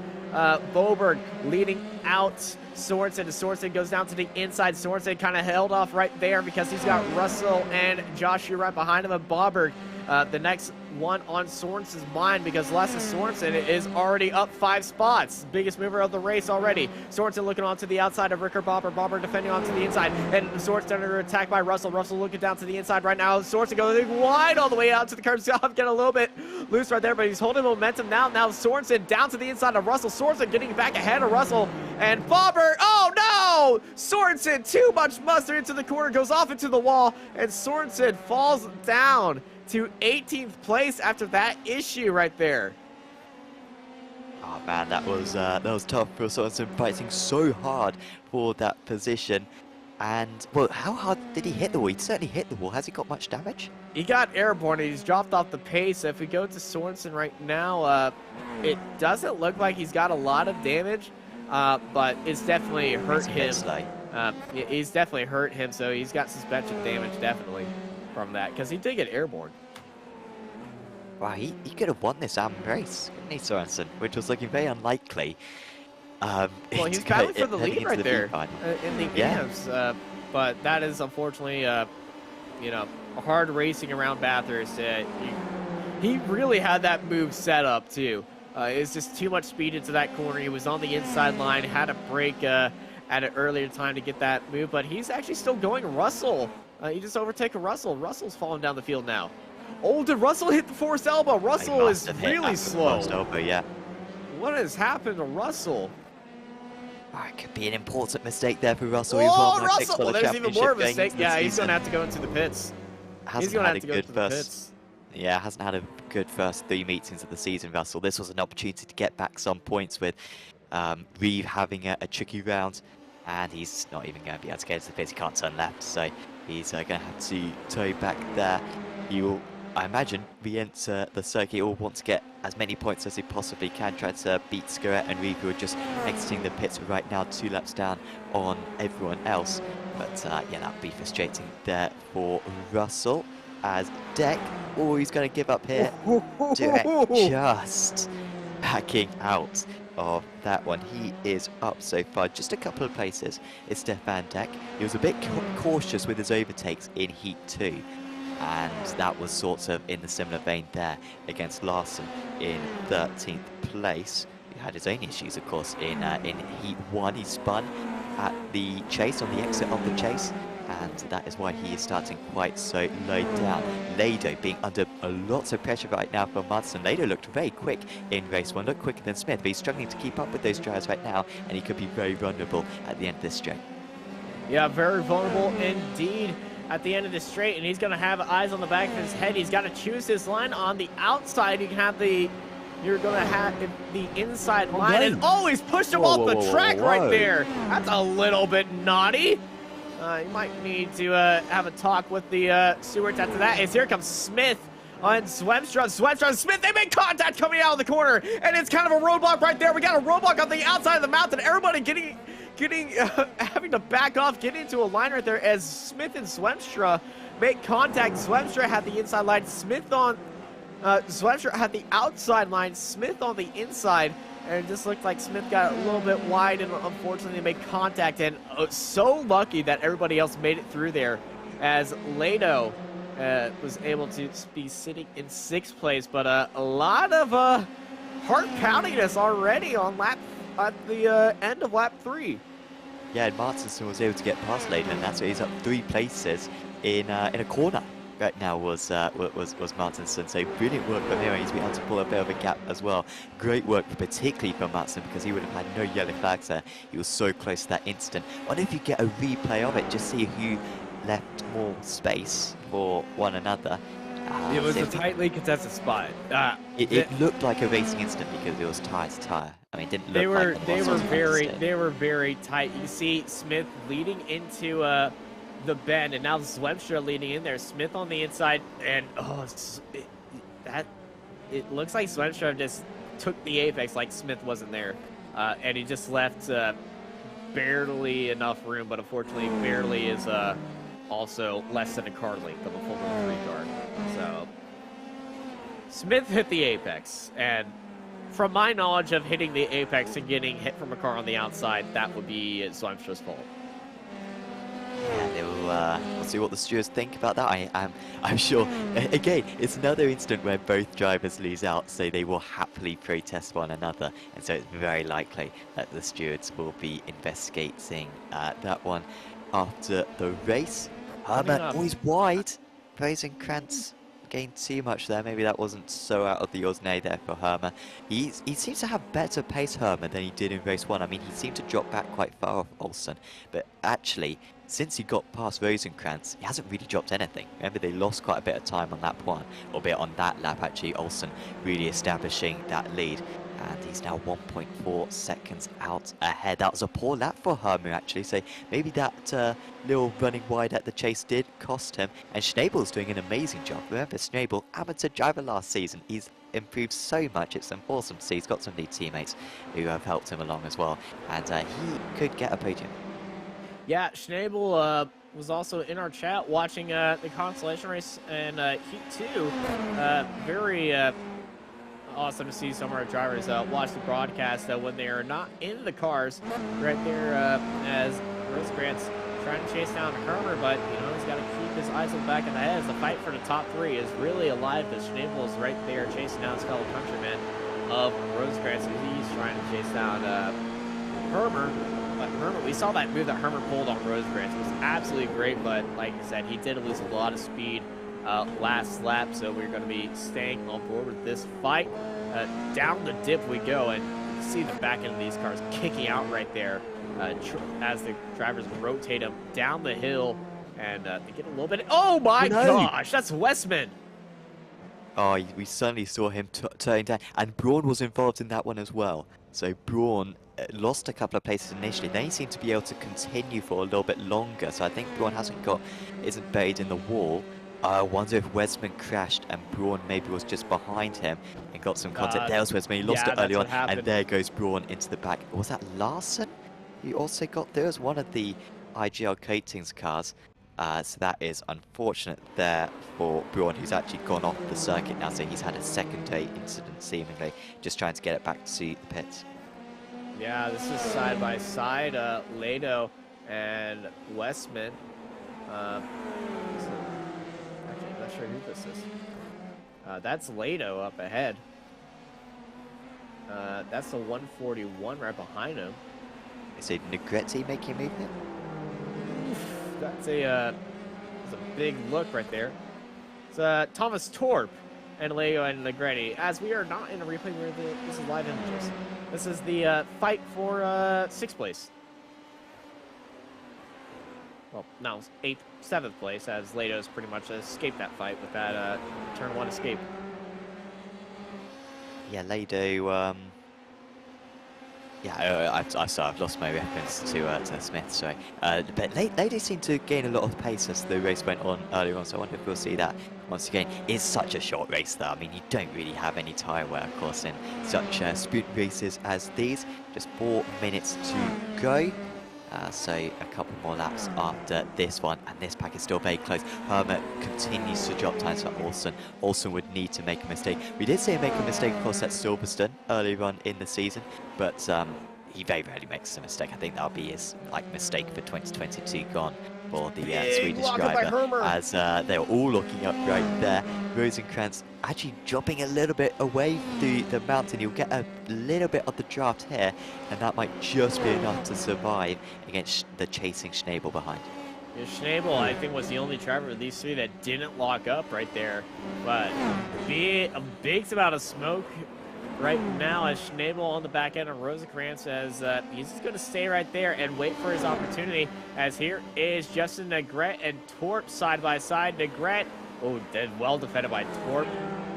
Boberg leading out Sorensen. Sorensen goes down to the inside. Sorensen kind of held off right there because he's got Russell and Joshua right behind him. And Boberg, the next one on Sorensen's mind, because Lasse Sorensen is already up 5 spots. Biggest mover of the race already. Sorensen looking onto the outside of Rickard Bauber. Bauber defending onto the inside. And Sorensen under attack by Russell. Russell looking down to the inside right now. Sorensen goes wide all the way out to the curb. Stop, get a little bit loose right there, but he's holding momentum now. Now Sorensen down to the inside of Russell. Sorensen getting back ahead of Russell. And Bauber, oh no! Sorensen, too much mustard into the corner, goes off into the wall, and Sorensen falls down to 18th place after that issue right there. Oh man, that was tough for Sorensen, fighting so hard for that position. And, well, how hard did he hit the wall? He certainly hit the wall. Has he got much damage? He got airborne, and he's dropped off the pace. If we go to Sorensen right now, it doesn't look like he's got a lot of damage, but it's definitely hurt him. He's definitely hurt him, so he's got suspension damage, definitely, from that, because he did get airborne. Wow, he could have won this race, couldn't he, Sorensen? Which was looking very unlikely. Well, he's battling for the lead right there in the games. but that is unfortunately, you know, hard racing around Bathurst. He really had that move set up too. It's just too much speed into that corner. He was on the inside line, had to brake at an earlier time to get that move, but he's actually still going. Russell, he just overtaken Russell. Russell's falling down the field now. Oh, did Russell hit the forced elbow? Russell is really slow. Forced elbow, yeah. What has happened to Russell? Oh, it could be an important mistake there for Russell. Oh, Russell! Well, there's even more of a mistake. Yeah, he's going to have to go into the pits. He's going to have to go into the pits. Yeah, hasn't had a good first 3 meetings of the season, Russell. This was an opportunity to get back some points with Reeve having a tricky round, and he's not even going to be able to get into the pits. He can't turn left, so he's going to have to tow back there. He will, I imagine, re-enter the circuit or want to get as many points as he possibly can, try to beat Skurret and Reeve, who are just exiting the pits right now, 2 laps down on everyone else. But yeah, that would be frustrating there for Russell. As Deck, oh, he's going to give up here. Just backing out of that one. He is up so far, just a couple of places. It's Stefan Deck. He was a bit cautious with his overtakes in Heat 2. And that was sort of in the similar vein there against Larson in 13th place. He had his own issues, of course, in Heat 1. He spun at the chase, on the exit of the chase. And that is why he is starting quite so low down. Lado being under a lot of pressure right now from Munson. Lado looked very quick in race 1, looked quicker than Smith, but he's struggling to keep up with those drivers right now, and he could be very vulnerable at the end of this straight. Yeah, very vulnerable indeed at the end of the straight, and he's going to have eyes on the back of his head. He's got to choose his line. On the outside, you can have you're going to have the inside line, and oh, he's pushed him off the track right there. That's a little bit naughty. You might need to have a talk with the stewards after that. As here comes Smith on Zwemstra. Zwemstra and Smith, they make contact coming out of the corner, and it's kind of a roadblock right there. We got a roadblock on the outside of the mountain. Everybody having to back off, get into a line right there as Smith and Zwemstra make contact. Zwemstra had the inside line. Zwemstra had the outside line. Smith on the inside. And it just looked like Smith got a little bit wide, and unfortunately they made contact. And so lucky that everybody else made it through there, as Lado was able to be sitting in 6th place. But a lot of heart poundiness already on at the end of lap 3. Yeah, and Martinson was able to get past Lado, and that's why he's up 3 places in a corner. Right now was Martinson, so brilliant work from him. He's been able to pull a bit of a gap as well. Great work, particularly from Martinson, because he would have had no yellow flags there. He was so close to that instant. I wonder if you get a replay of it, just see who left more space for one another. It was a tightly contested spot. It looked like a racing instant because it was tire to tire. I mean, it didn't look like they were very tight. You see Smith leading into the bend, and now Zwemstra leading in there. Smith on the inside, and it looks like Zwemstra just took the apex like Smith wasn't there, and he just left barely enough room. But unfortunately, barely is also less than a car length of a Formula 3 car. So Smith hit the apex, and from my knowledge of hitting the apex and getting hit from a car on the outside, that would be Zwemstra's fault. Yeah, we'll see what the stewards think about that. I'm sure, again, it's another instant where both drivers lose out, so they will happily protest one another. And so it's very likely that the stewards will be investigating that one after the race. Herman always wide. Rosenkrantz gained too much there. Maybe that wasn't so out of the ordinary there for Herman. He seems to have better pace, Herman, than he did in race 1. I mean, he seemed to drop back quite far off Olsen, but actually, since he got past Rosenkrantz, he hasn't really dropped anything. Remember, they lost quite a bit of time on lap 1, albeit on that lap, actually, Olsen really establishing that lead. And he's now 1.4 seconds out ahead. That was a poor lap for Herman, actually, so maybe that little running wide at the chase did cost him. And Schnabel's doing an amazing job. Remember, Schnabel, amateur driver last season. He's improved so much. It's awesome to see. He's got some new teammates who have helped him along as well. And he could get a podium. Yeah, Schnabel was also in our chat watching the Consolation race in Heat 2. Very awesome to see some of our drivers watch the broadcast when they are not in the cars right there as Rosencrantz trying to chase down Hermer, but, you know, he's got to keep his eyes on the back of the head as the fight for the top 3 is really alive. The Schnabel is right there chasing down his fellow countryman of Rosecrans. He's trying to chase down Hermer. But Hermer, we saw that move that Hermer pulled on Rosecrans. It was absolutely great, but like I said, he did lose a lot of speed last lap, so we're going to be staying on board with this fight. Down the dip we go, and you can see the back end of these cars kicking out right there as the drivers rotate them down the hill, and they get a little bit. Oh my gosh, that's Westman. Oh, we certainly saw him turning down, and Braun was involved in that one as well. So Braun lost a couple of places initially, then he seemed to be able to continue for a little bit longer. So I think Braun isn't buried in the wall. I wonder if Westman crashed and Braun maybe was just behind him and got some contact. There was Westman, he lost it early on, and there goes Braun into the back. Was that Larson? He also there was one of the IGL Coatings cars. So that is unfortunate there for Braun, who's actually gone off the circuit now. So he's had a second-day incident, seemingly, just trying to get it back to the pits. Yeah, this is side by side, Lado and Westman. Actually, I'm not sure who this is. That's Lado up ahead. That's the 141 right behind him. Is it Negretti making a move here? That's a big look right there. It's Thomas Torp and Leo and Negretti. As we are not in a replay, this is live images. This is the fight for 6th place. Well, no, 8th, 7th place, as Lado's pretty much escaped that fight with that turn 1 escape. Yeah, Lado. Yeah, I've lost my reference to Smith, sorry. But Lady seemed to gain a lot of pace as the race went on earlier on, so I wonder if we'll see that once again. It's such a short race, though. I mean, you don't really have any tyre wear, of course, in such sprint races as these. Just 4 minutes to go. So a couple more laps after this one, and this pack is still very close. Hermit continues to drop times for Olsen. Olsen would need to make a mistake. We did see him make a mistake, of course, at Silverstone earlier on in the season, but he very rarely makes a mistake. I think that'll be his mistake for 2022 gone for the Swedish driver, as they were all looking up right there. Rosenkrantz actually jumping a little bit away through the mountain. You'll get a little bit of the draft here, and that might just be enough to survive against the chasing Schnabel behind. Yeah, Schnabel, I think, was the only driver of these 3 that didn't lock up right there. But a big amount of smoke right now as Schnabel on the back end of Rosenkrantz, as he's just going to stay right there and wait for his opportunity. As here is Justin Negret and Torp side by side. Negret, well defended by Torp.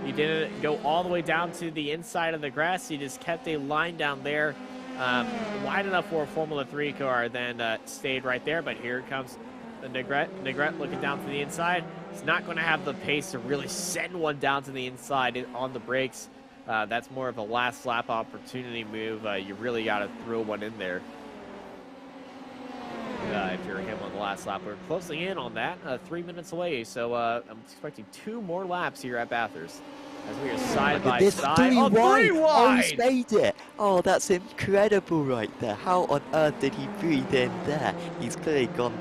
He didn't go all the way down to the inside of the grass. He just kept a line down there, wide enough for a Formula 3 car, then stayed right there. But here comes the Negret. Negret looking down to the inside. He's not going to have the pace to really send one down to the inside on the brakes. That's more of a last lap opportunity move. You really got to throw one in there. If you're him on the last lap. We're closing in on that, 3 minutes away. So I'm expecting 2 more laps here at Bathurst as we are side by side. 3 wide. 3 wide! He's made it. Oh, that's incredible right there. How on earth did he breathe in there? He's clearly gone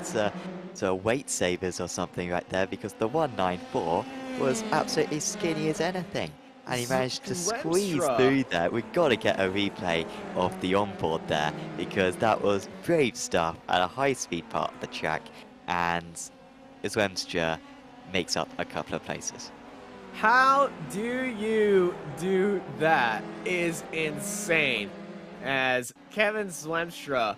to weight savers or something right there, because the 194 was absolutely skinny as anything. And he managed to squeeze through there. We've got to get a replay of the onboard there, because that was brave stuff at a high-speed part of the track. And Zwemstra makes up a couple of places. How do you do that is insane. As Kevin Zwemstra,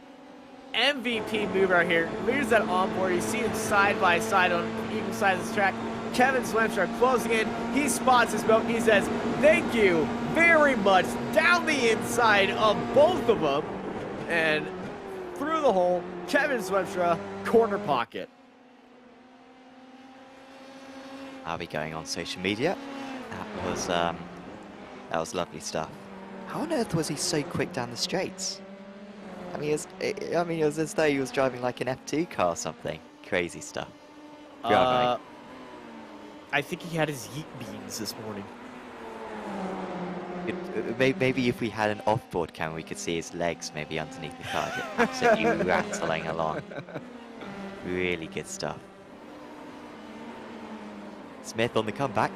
MVP move right here, leaves that onboard. You see them side by side on equal sides of the track. Kevin Zwemstra closing in. He spots his boat. He says, "Thank you very much," down the inside of both of them. And through the hole, Kevin Zwemstra, corner pocket. I'll be going on social media. That was lovely stuff. How on earth was he so quick down the straights? I mean, it was as though he was driving like an F2 car or something. Crazy stuff. I think he had his yeet beans this morning. Maybe if we had an off-board camera, we could see his legs maybe underneath the car, absolutely rattling along. Really good stuff. Smith on the comeback.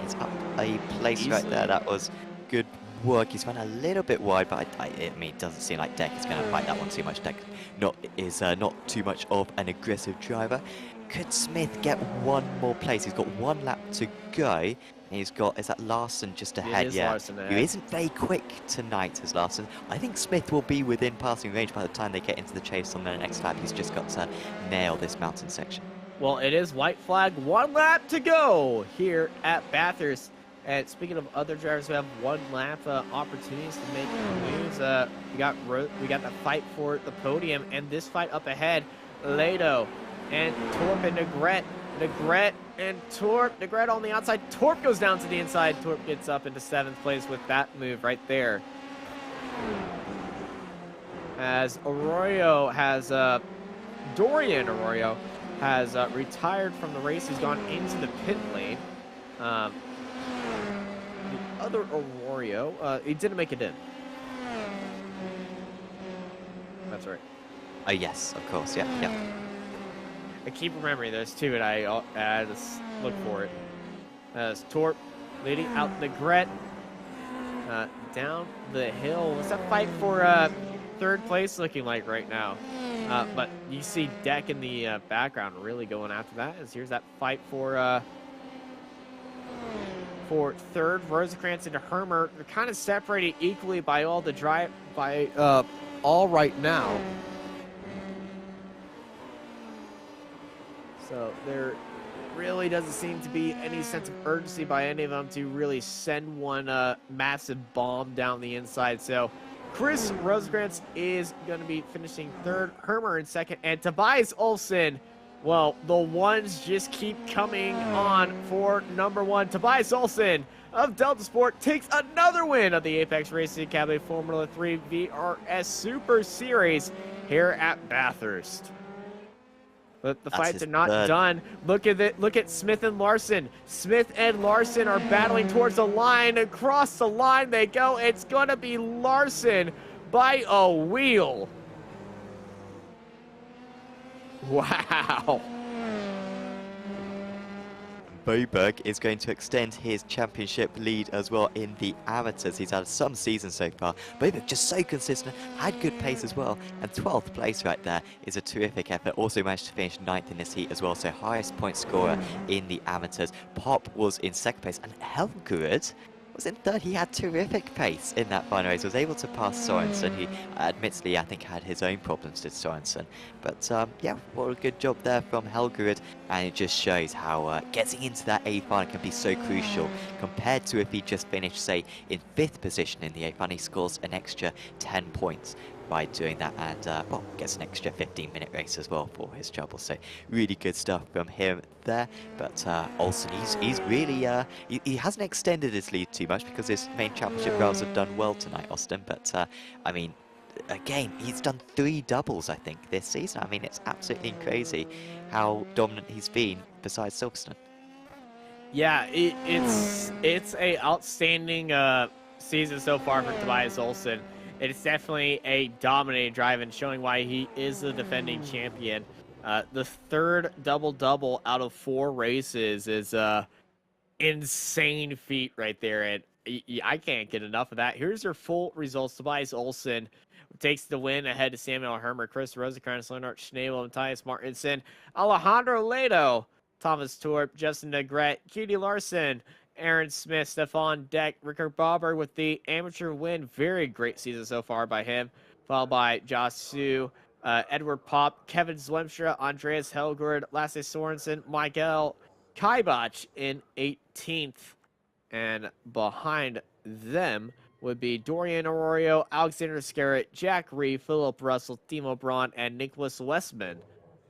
He's up a place right there. That was good work. He's run a little bit wide, but I mean, it doesn't seem like Deck is going to fight that one too much. Deck is not too much of an aggressive driver. Could Smith get one more place? He's got one lap to go. And he's got, is that Larson just ahead? Yeah, who isn't very quick tonight as Larson. I think Smith will be within passing range by the time they get into the chase on the next lap. He's just got to nail this mountain section. Well, it is white flag, 1 lap to go here at Bathurst. And speaking of other drivers who have 1 lap opportunities to make moves, we got the fight for the podium, and this fight up ahead, Lado and Torp and Negret and Torp. Negret on the outside. Torp goes down to the inside. Torp gets up into 7th place with that move right there. As Dorian Arroyo has retired from the race. He's gone into the pit lane. The other Arroyo, he didn't make it in. That's right. Oh, yes, of course, yeah. I keep remembering those two, and I just look for it. As Torp leading out Negret down the hill. What's that fight for 3rd place looking like right now? But you see Deck in the background really going after that. As here's that fight for 3rd. Rosencrantz and Hermer, they're kind of separated equally by all the all right now. So there really doesn't seem to be any sense of urgency by any of them to really send one massive bomb down the inside. So Chris Rosencrantz is going to be finishing 3rd, Hermer in 2nd, and Tobias Olsen, well, the ones just keep coming on for number 1. Tobias Olsen of Delta Sport takes another win of the Apex Racing Academy Formula 3 VRS Super Series here at Bathurst. But the fights are not done. Look at it. Look at Smith and Larson. Smith and Larson are battling towards the line. Across the line they go. It's going to be Larson by a wheel. Wow. Boberg is going to extend his championship lead as well in the amateurs. He's had some seasons so far. Boberg just so consistent, had good pace as well, and 12th place right there is a terrific effort. Also managed to finish 9th in this heat as well, so highest point scorer in the amateurs. Pop was in 2nd place, and Helmgurd was in 3rd. He had terrific pace in that final race, was able to pass Sorensen, who admittedly I think had his own problems with Sorensen. But yeah, what a good job there from Helmgurd, and it just shows how getting into that A final can be so crucial compared to if he just finished, say, in 5th position in the A final. He scores an extra 10 points by doing that, and well, gets an extra 15-minute race as well for his trouble. So really good stuff from him there. But Olsen, he's really he hasn't extended his lead too much because his main championship rivals have done well tonight, Austin. But I mean, again, he's done 3 doubles I think this season. I mean, it's absolutely crazy how dominant he's been besides Silverstone. Yeah, it's a outstanding season so far for Tobias Olsen. It's definitely a dominating drive and showing why he is the defending champion. The 3rd double-double out of 4 races is insane feat right there, and I can't get enough of that. Here's your full results. Tobias Olsen takes the win ahead of Samuel Hermer, Chris Rosencrantz, Leonard Schnabel, Matthias Martinson, Alejandro Lado, Thomas Torp, Justin Negret, Cutie Larson, Aaron Smith, Stefan Deck, Rickard Bauber with the amateur win. Very great season so far by him. Followed by Josh Su, Edward Pop, Kevin Zwemstra, Andreas Helgard, Lasse Sorensen, Miguel Kaibach in 18th. And behind them would be Dorian Arroyo, Alexander Scarrett, Jack Reed, Philip Russell, Timo Braun, and Nicholas Westman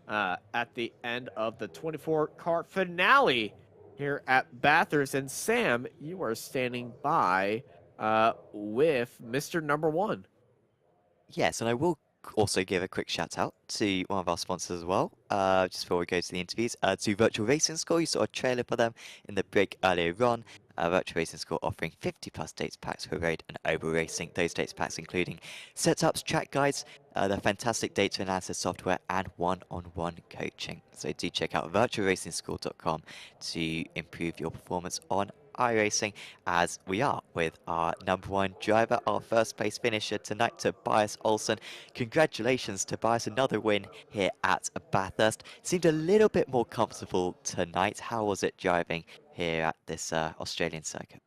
at the end of the 24-car finale here at Bathurst. And Sam, you are standing by with Mr. Number 1. Yes, and I will also give a quick shout out to one of our sponsors as well, just before we go to the interviews, to Virtual Racing School. You saw a trailer for them in the break earlier on. Virtual Racing School offering 50 plus dates packs for road and oval racing. Those dates packs including setups, track guides, the fantastic data analysis software, and one-on-one coaching. So do check out virtualracingschool.com to improve your performance on iRacing, as we are with our #1 driver, our first place finisher tonight, Tobias Olsen. Congratulations, Tobias, another win here at Bathurst. Seemed a little bit more comfortable tonight. How was it driving here at this Australian circuit?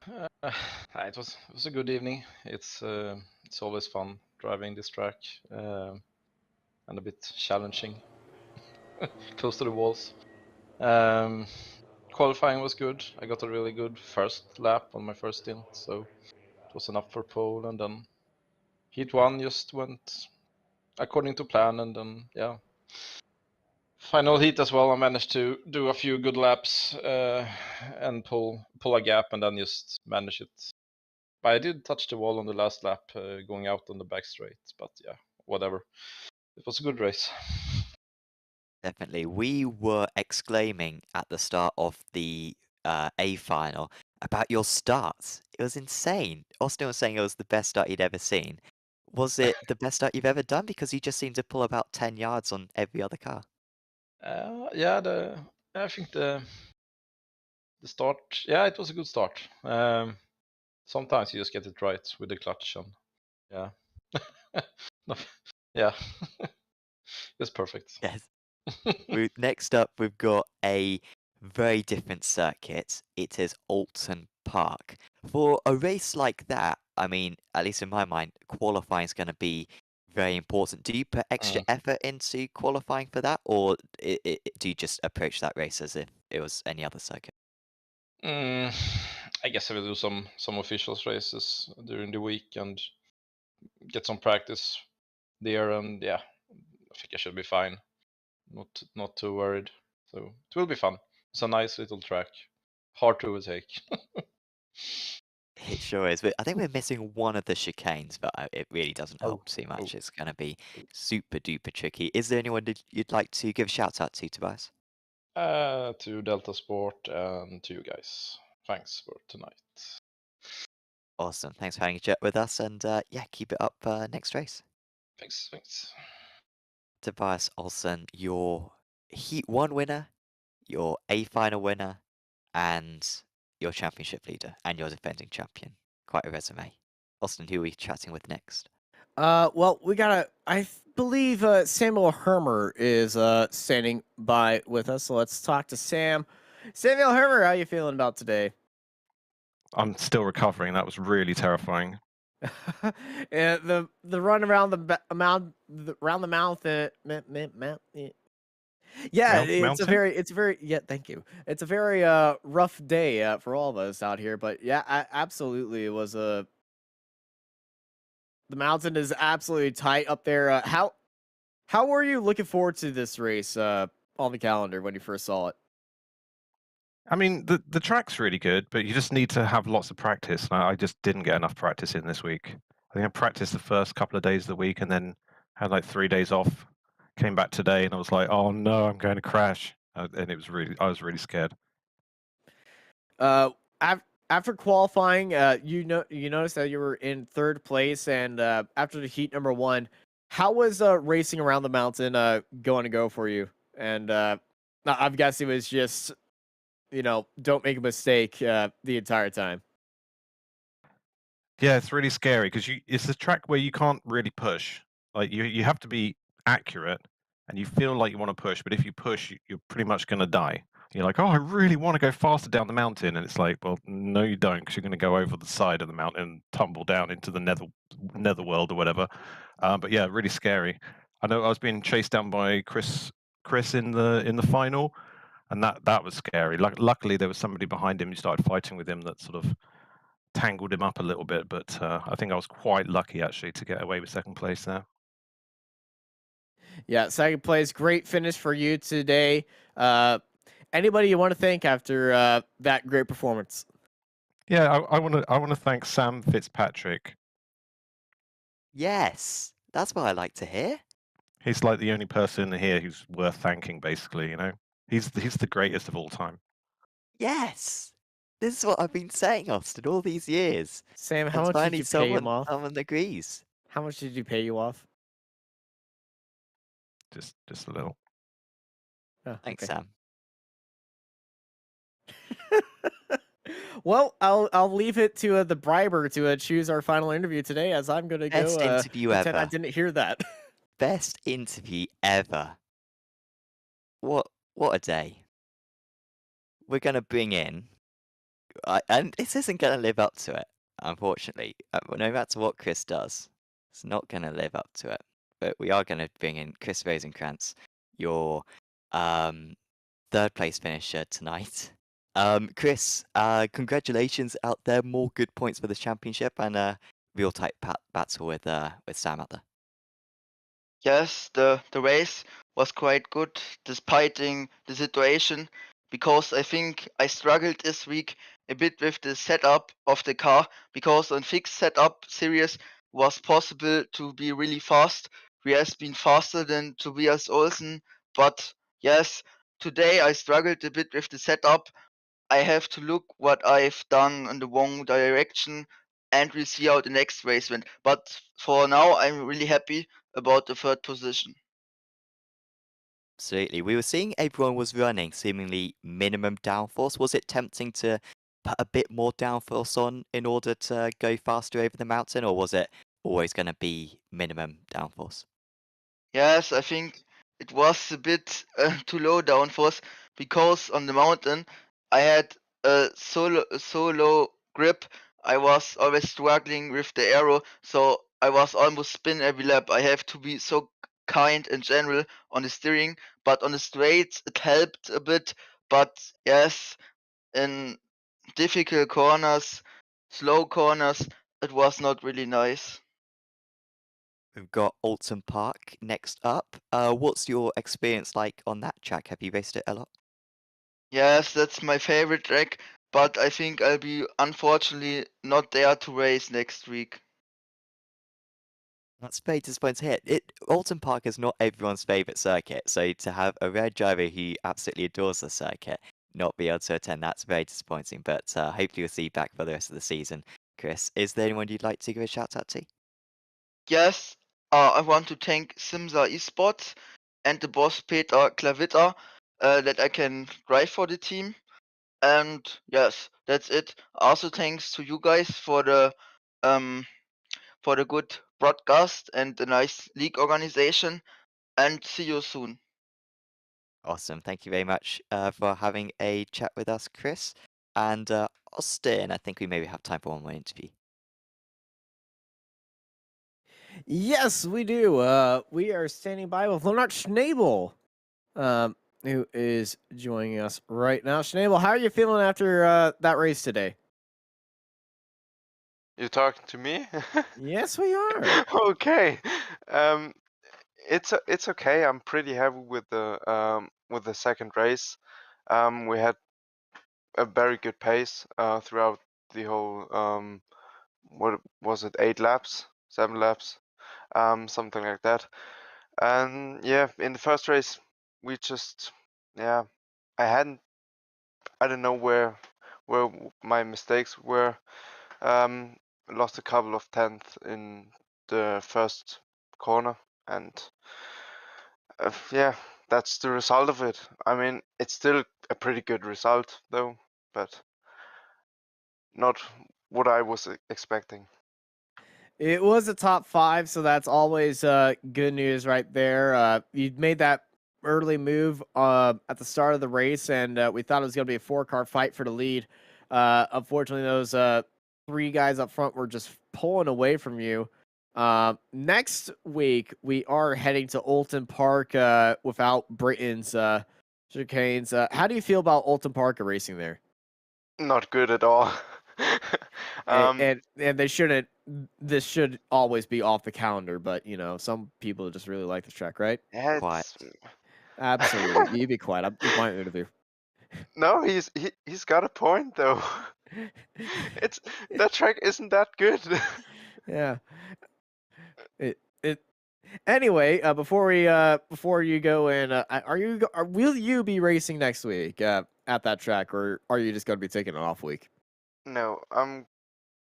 It was a good evening. It's always fun driving this track, and a bit challenging, close to the walls. Qualifying was good. I got a really good first lap on my first stint, so it was enough for pole. And then heat 1 just went according to plan, and then yeah, final heat as well. I managed to do a few good laps and pull a gap, and then just manage it. But I did touch the wall on the last lap, going out on the back straight. But yeah, whatever. It was a good race. Definitely. We were exclaiming at the start of the A final about your starts. It was insane. Austin was saying it was the best start he'd ever seen. Was it the best start you've ever done? Because you just seemed to pull about 10 yards on every other car. Yeah, I think the start. Yeah, it was a good start. Sometimes you just get it right with the clutch, and yeah, yeah, it's perfect. Yes. Next up, we've got a very different circuit. It is Alton Park. For a race like that, I mean, at least in my mind, qualifying is going to be very important. Do you put extra effort into qualifying for that, or do you just approach that race as if it was any other circuit? I guess I will do some officials races during the week and get some practice there, and yeah, I think I should be fine. Not too worried. So it will be fun. It's a nice little track, hard to overtake. It sure is. I think we're missing one of the chicanes, but it really doesn't Oh, help too much. It's going to be super duper tricky. Is there anyone that you'd like to give a shout out to, Tobias? To Delta Sport and to you guys. Thanks for tonight. Awesome. Thanks for having a chat with us, and yeah, keep it up next race. Thanks. Tobias Olsen, your Heat 1 winner, your A final winner, and your championship leader, and your defending champion. Quite a resume. Austin, who are we chatting with next? Well, I believe Samuel Hermer is standing by with us, so let's talk to Sam. Samuel Hermer, how you feeling about today? I'm still recovering. That was really terrifying. And the run around around the mouth. Yeah, it's a very yeah. Thank you. It's a very rough day for all of us out here, but yeah, absolutely, it was a. The mountain is absolutely tight up there. How were you looking forward to this race on the calendar when you first saw it? I mean, the track's really good, but you just need to have lots of practice. And I just didn't get enough practice in this week. I think I practiced the first couple of days of the week and then had like 3 days off. Came back today and I was like, oh no, I'm going to crash. And I was really scared. After qualifying, you noticed that you were in third place, and after the heat number 1, how was racing around the mountain going to go for you? And I'm guessing it was just, don't make a mistake the entire time. Yeah, it's really scary because it's a track where you can't really push. Like you have to be accurate and you feel like you want to push, but if you push, you're pretty much going to die. You're like, oh, I really want to go faster down the mountain. And it's like, well, no, you don't, because you're going to go over the side of the mountain and tumble down into the netherworld or whatever. But yeah, really scary. I know I was being chased down by Chris in the final, and that was scary. Luckily, there was somebody behind him who started fighting with him that sort of tangled him up a little bit, but I think I was quite lucky actually to get away with second place there. Yeah, second place, great finish for you today. Anybody you want to thank after that great performance? Yeah, I want to thank Sam Fitzpatrick. Yes, That's what I like to hear. He's like the only person here who's worth thanking, basically. You know, he's the greatest of all time. Yes, this is what I've been saying, Austin, all these years. Sam, how And much did finally, you pay him off? someone agrees. How much did you pay you off? Just a little. Oh, Thanks, okay. Sam. Well, I'll leave it to the briber to choose our final interview today, as I'm gonna Best go interview pretend I ever. didn't hear that. Best interview ever. What a day. We're gonna bring in, and this isn't gonna live up to it, unfortunately. No matter what Chris does, it's not gonna live up to it. But we are gonna bring in Chris Rosenkrantz, your third place finisher tonight. Chris, congratulations out there. More good points for the championship and real tight battle with Sam out there. Yes, the race was quite good despite the situation, because I think I struggled this week a bit with the setup of the car, because on fixed setup series was possible to be really fast. We has been faster than Tobias Olsen, but yes, today I struggled a bit with the setup. I have to look what I've done in the wrong direction, and we'll see how the next race went. But for now, I'm really happy about the third position. Absolutely. We were seeing everyone was running seemingly minimum downforce. Was it tempting to put a bit more downforce on in order to go faster over the mountain, or was it always going to be minimum downforce? Yes, I think it was a bit too low downforce, because on the mountain I had a so low grip. I was always struggling with the arrow, so I was almost spin every lap. I have to be so kind in general on the steering, but on the straights it helped a bit. But yes, in difficult corners, slow corners, it was not really nice. We've got Alton Park next up. What's your experience like on that track? Have you raced it a lot? Yes, that's my favorite track, but I think I'll be unfortunately not there to race next week. That's very disappointing to hear. Alton Park is not everyone's favourite circuit, so to have a red driver who absolutely adores the circuit not be able to attend, that's very disappointing. But hopefully we'll see you back for the rest of the season. Chris, is there anyone you'd like to give a shout out to? Yes, I want to thank Simsa Esports and the boss Peter Klavita that I can drive for the team. And yes, that's it. Also thanks to you guys for the good broadcast and the nice league organization. And see you soon. Awesome. Thank you very much for having a chat with us, Chris. And Austin, I think we maybe have time for one more interview. Yes, we do. We are standing by with Leonard Schnabel, who is joining us right now. Schnabel, how are you feeling after that race today? You talking to me? Yes, we are. Okay. It's okay. I'm pretty happy with the second race. We had a very good pace throughout the whole what was it, 8 laps, 7 laps, something like that. And yeah, in the first race we just I don't know where my mistakes were. Lost a couple of tenths in the first corner, and yeah, that's the result of it. I mean, it's still a pretty good result though, but not what I was expecting. It was a top 5, so that's always good news right there. You made that early move at the start of the race, and we thought it was going to be a 4-car fight for the lead. Unfortunately, those 3 guys up front were just pulling away from you. Next week, we are heading to Alton Park without Britain's chicanes. How do you feel about Alton Park racing there? Not good at all. And they shouldn't. This should always be off the calendar, but you know, some people just really like this track, right? Yeah, Quiet. Absolutely. You be quiet. This is my interview. No, he's got a point though. It's that track isn't that good. Yeah. It Anyway, before you go in, will you be racing next week at that track, or are you just going to be taking an off week? No, I'm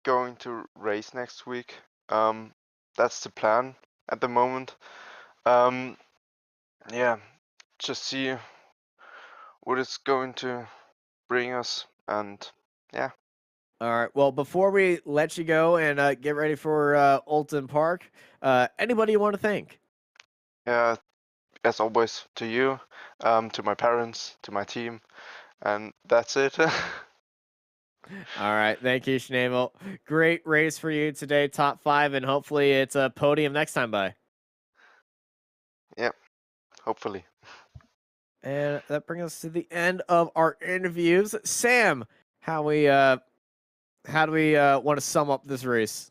going to race next week. That's the plan at the moment. Yeah, just see what it's going to bring us, and yeah. All right. Well, before we let you go and get ready for Alton Park, anybody you want to thank? As always, to you, to my parents, to my team, and that's it. All right. Thank you, Schneebel. Great race for you today, top 5, and hopefully it's a podium next time by. Yep, hopefully. And that brings us to the end of our interviews. Sam, how do we want to sum up this race?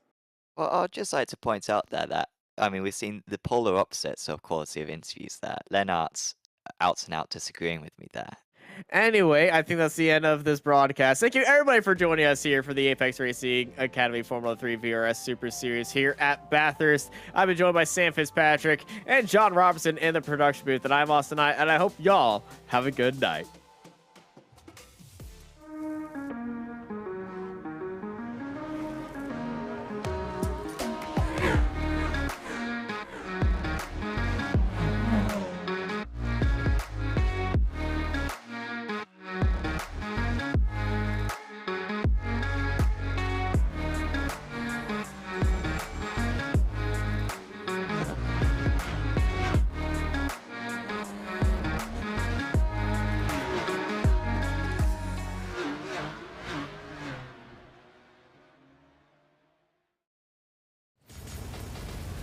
Well, I'd just like to point out there that, I mean, we've seen the polar opposites of quality of interviews there. Lennart's out and out disagreeing with me there. Anyway, I think that's the end of this broadcast. Thank you, everybody, for joining us here for the Apex Racing Academy Formula 3 VRS Super Series here at Bathurst. I've been joined by Sam Fitzpatrick and John Robertson in the production booth, and I'm Austin Knight, and I hope y'all have a good night.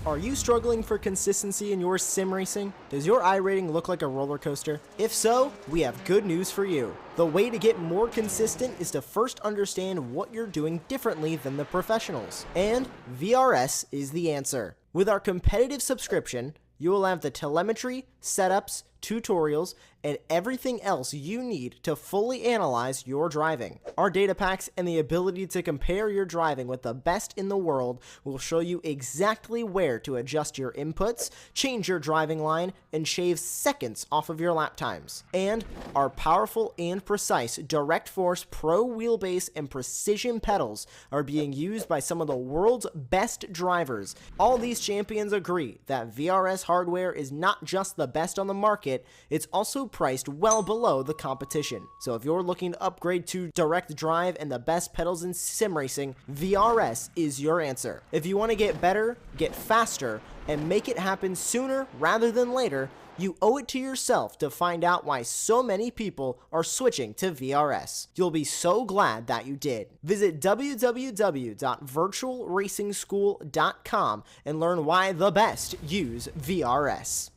Are you struggling for consistency in your sim racing? Does your iRating look like a roller coaster? If so, we have good news for you. The way to get more consistent is to first understand what you're doing differently than the professionals. And VRS is the answer. With our competitive subscription, you will have the telemetry, setups, tutorials, and everything else you need to fully analyze your driving. Our data packs and the ability to compare your driving with the best in the world will show you exactly where to adjust your inputs, change your driving line, and shave seconds off of your lap times. And our powerful and precise Direct Force Pro wheelbase and precision pedals are being used by some of the world's best drivers. All these champions agree that VRS hardware is not just the best on the market, it's also priced well below the competition. So if you're looking to upgrade to direct drive and the best pedals in sim racing, VRS is your answer. If you want to get better, get faster, and make it happen sooner rather than later, you owe it to yourself to find out why so many people are switching to VRS. You'll be so glad that you did. Visit www.virtualracingschool.com and learn why the best use VRS.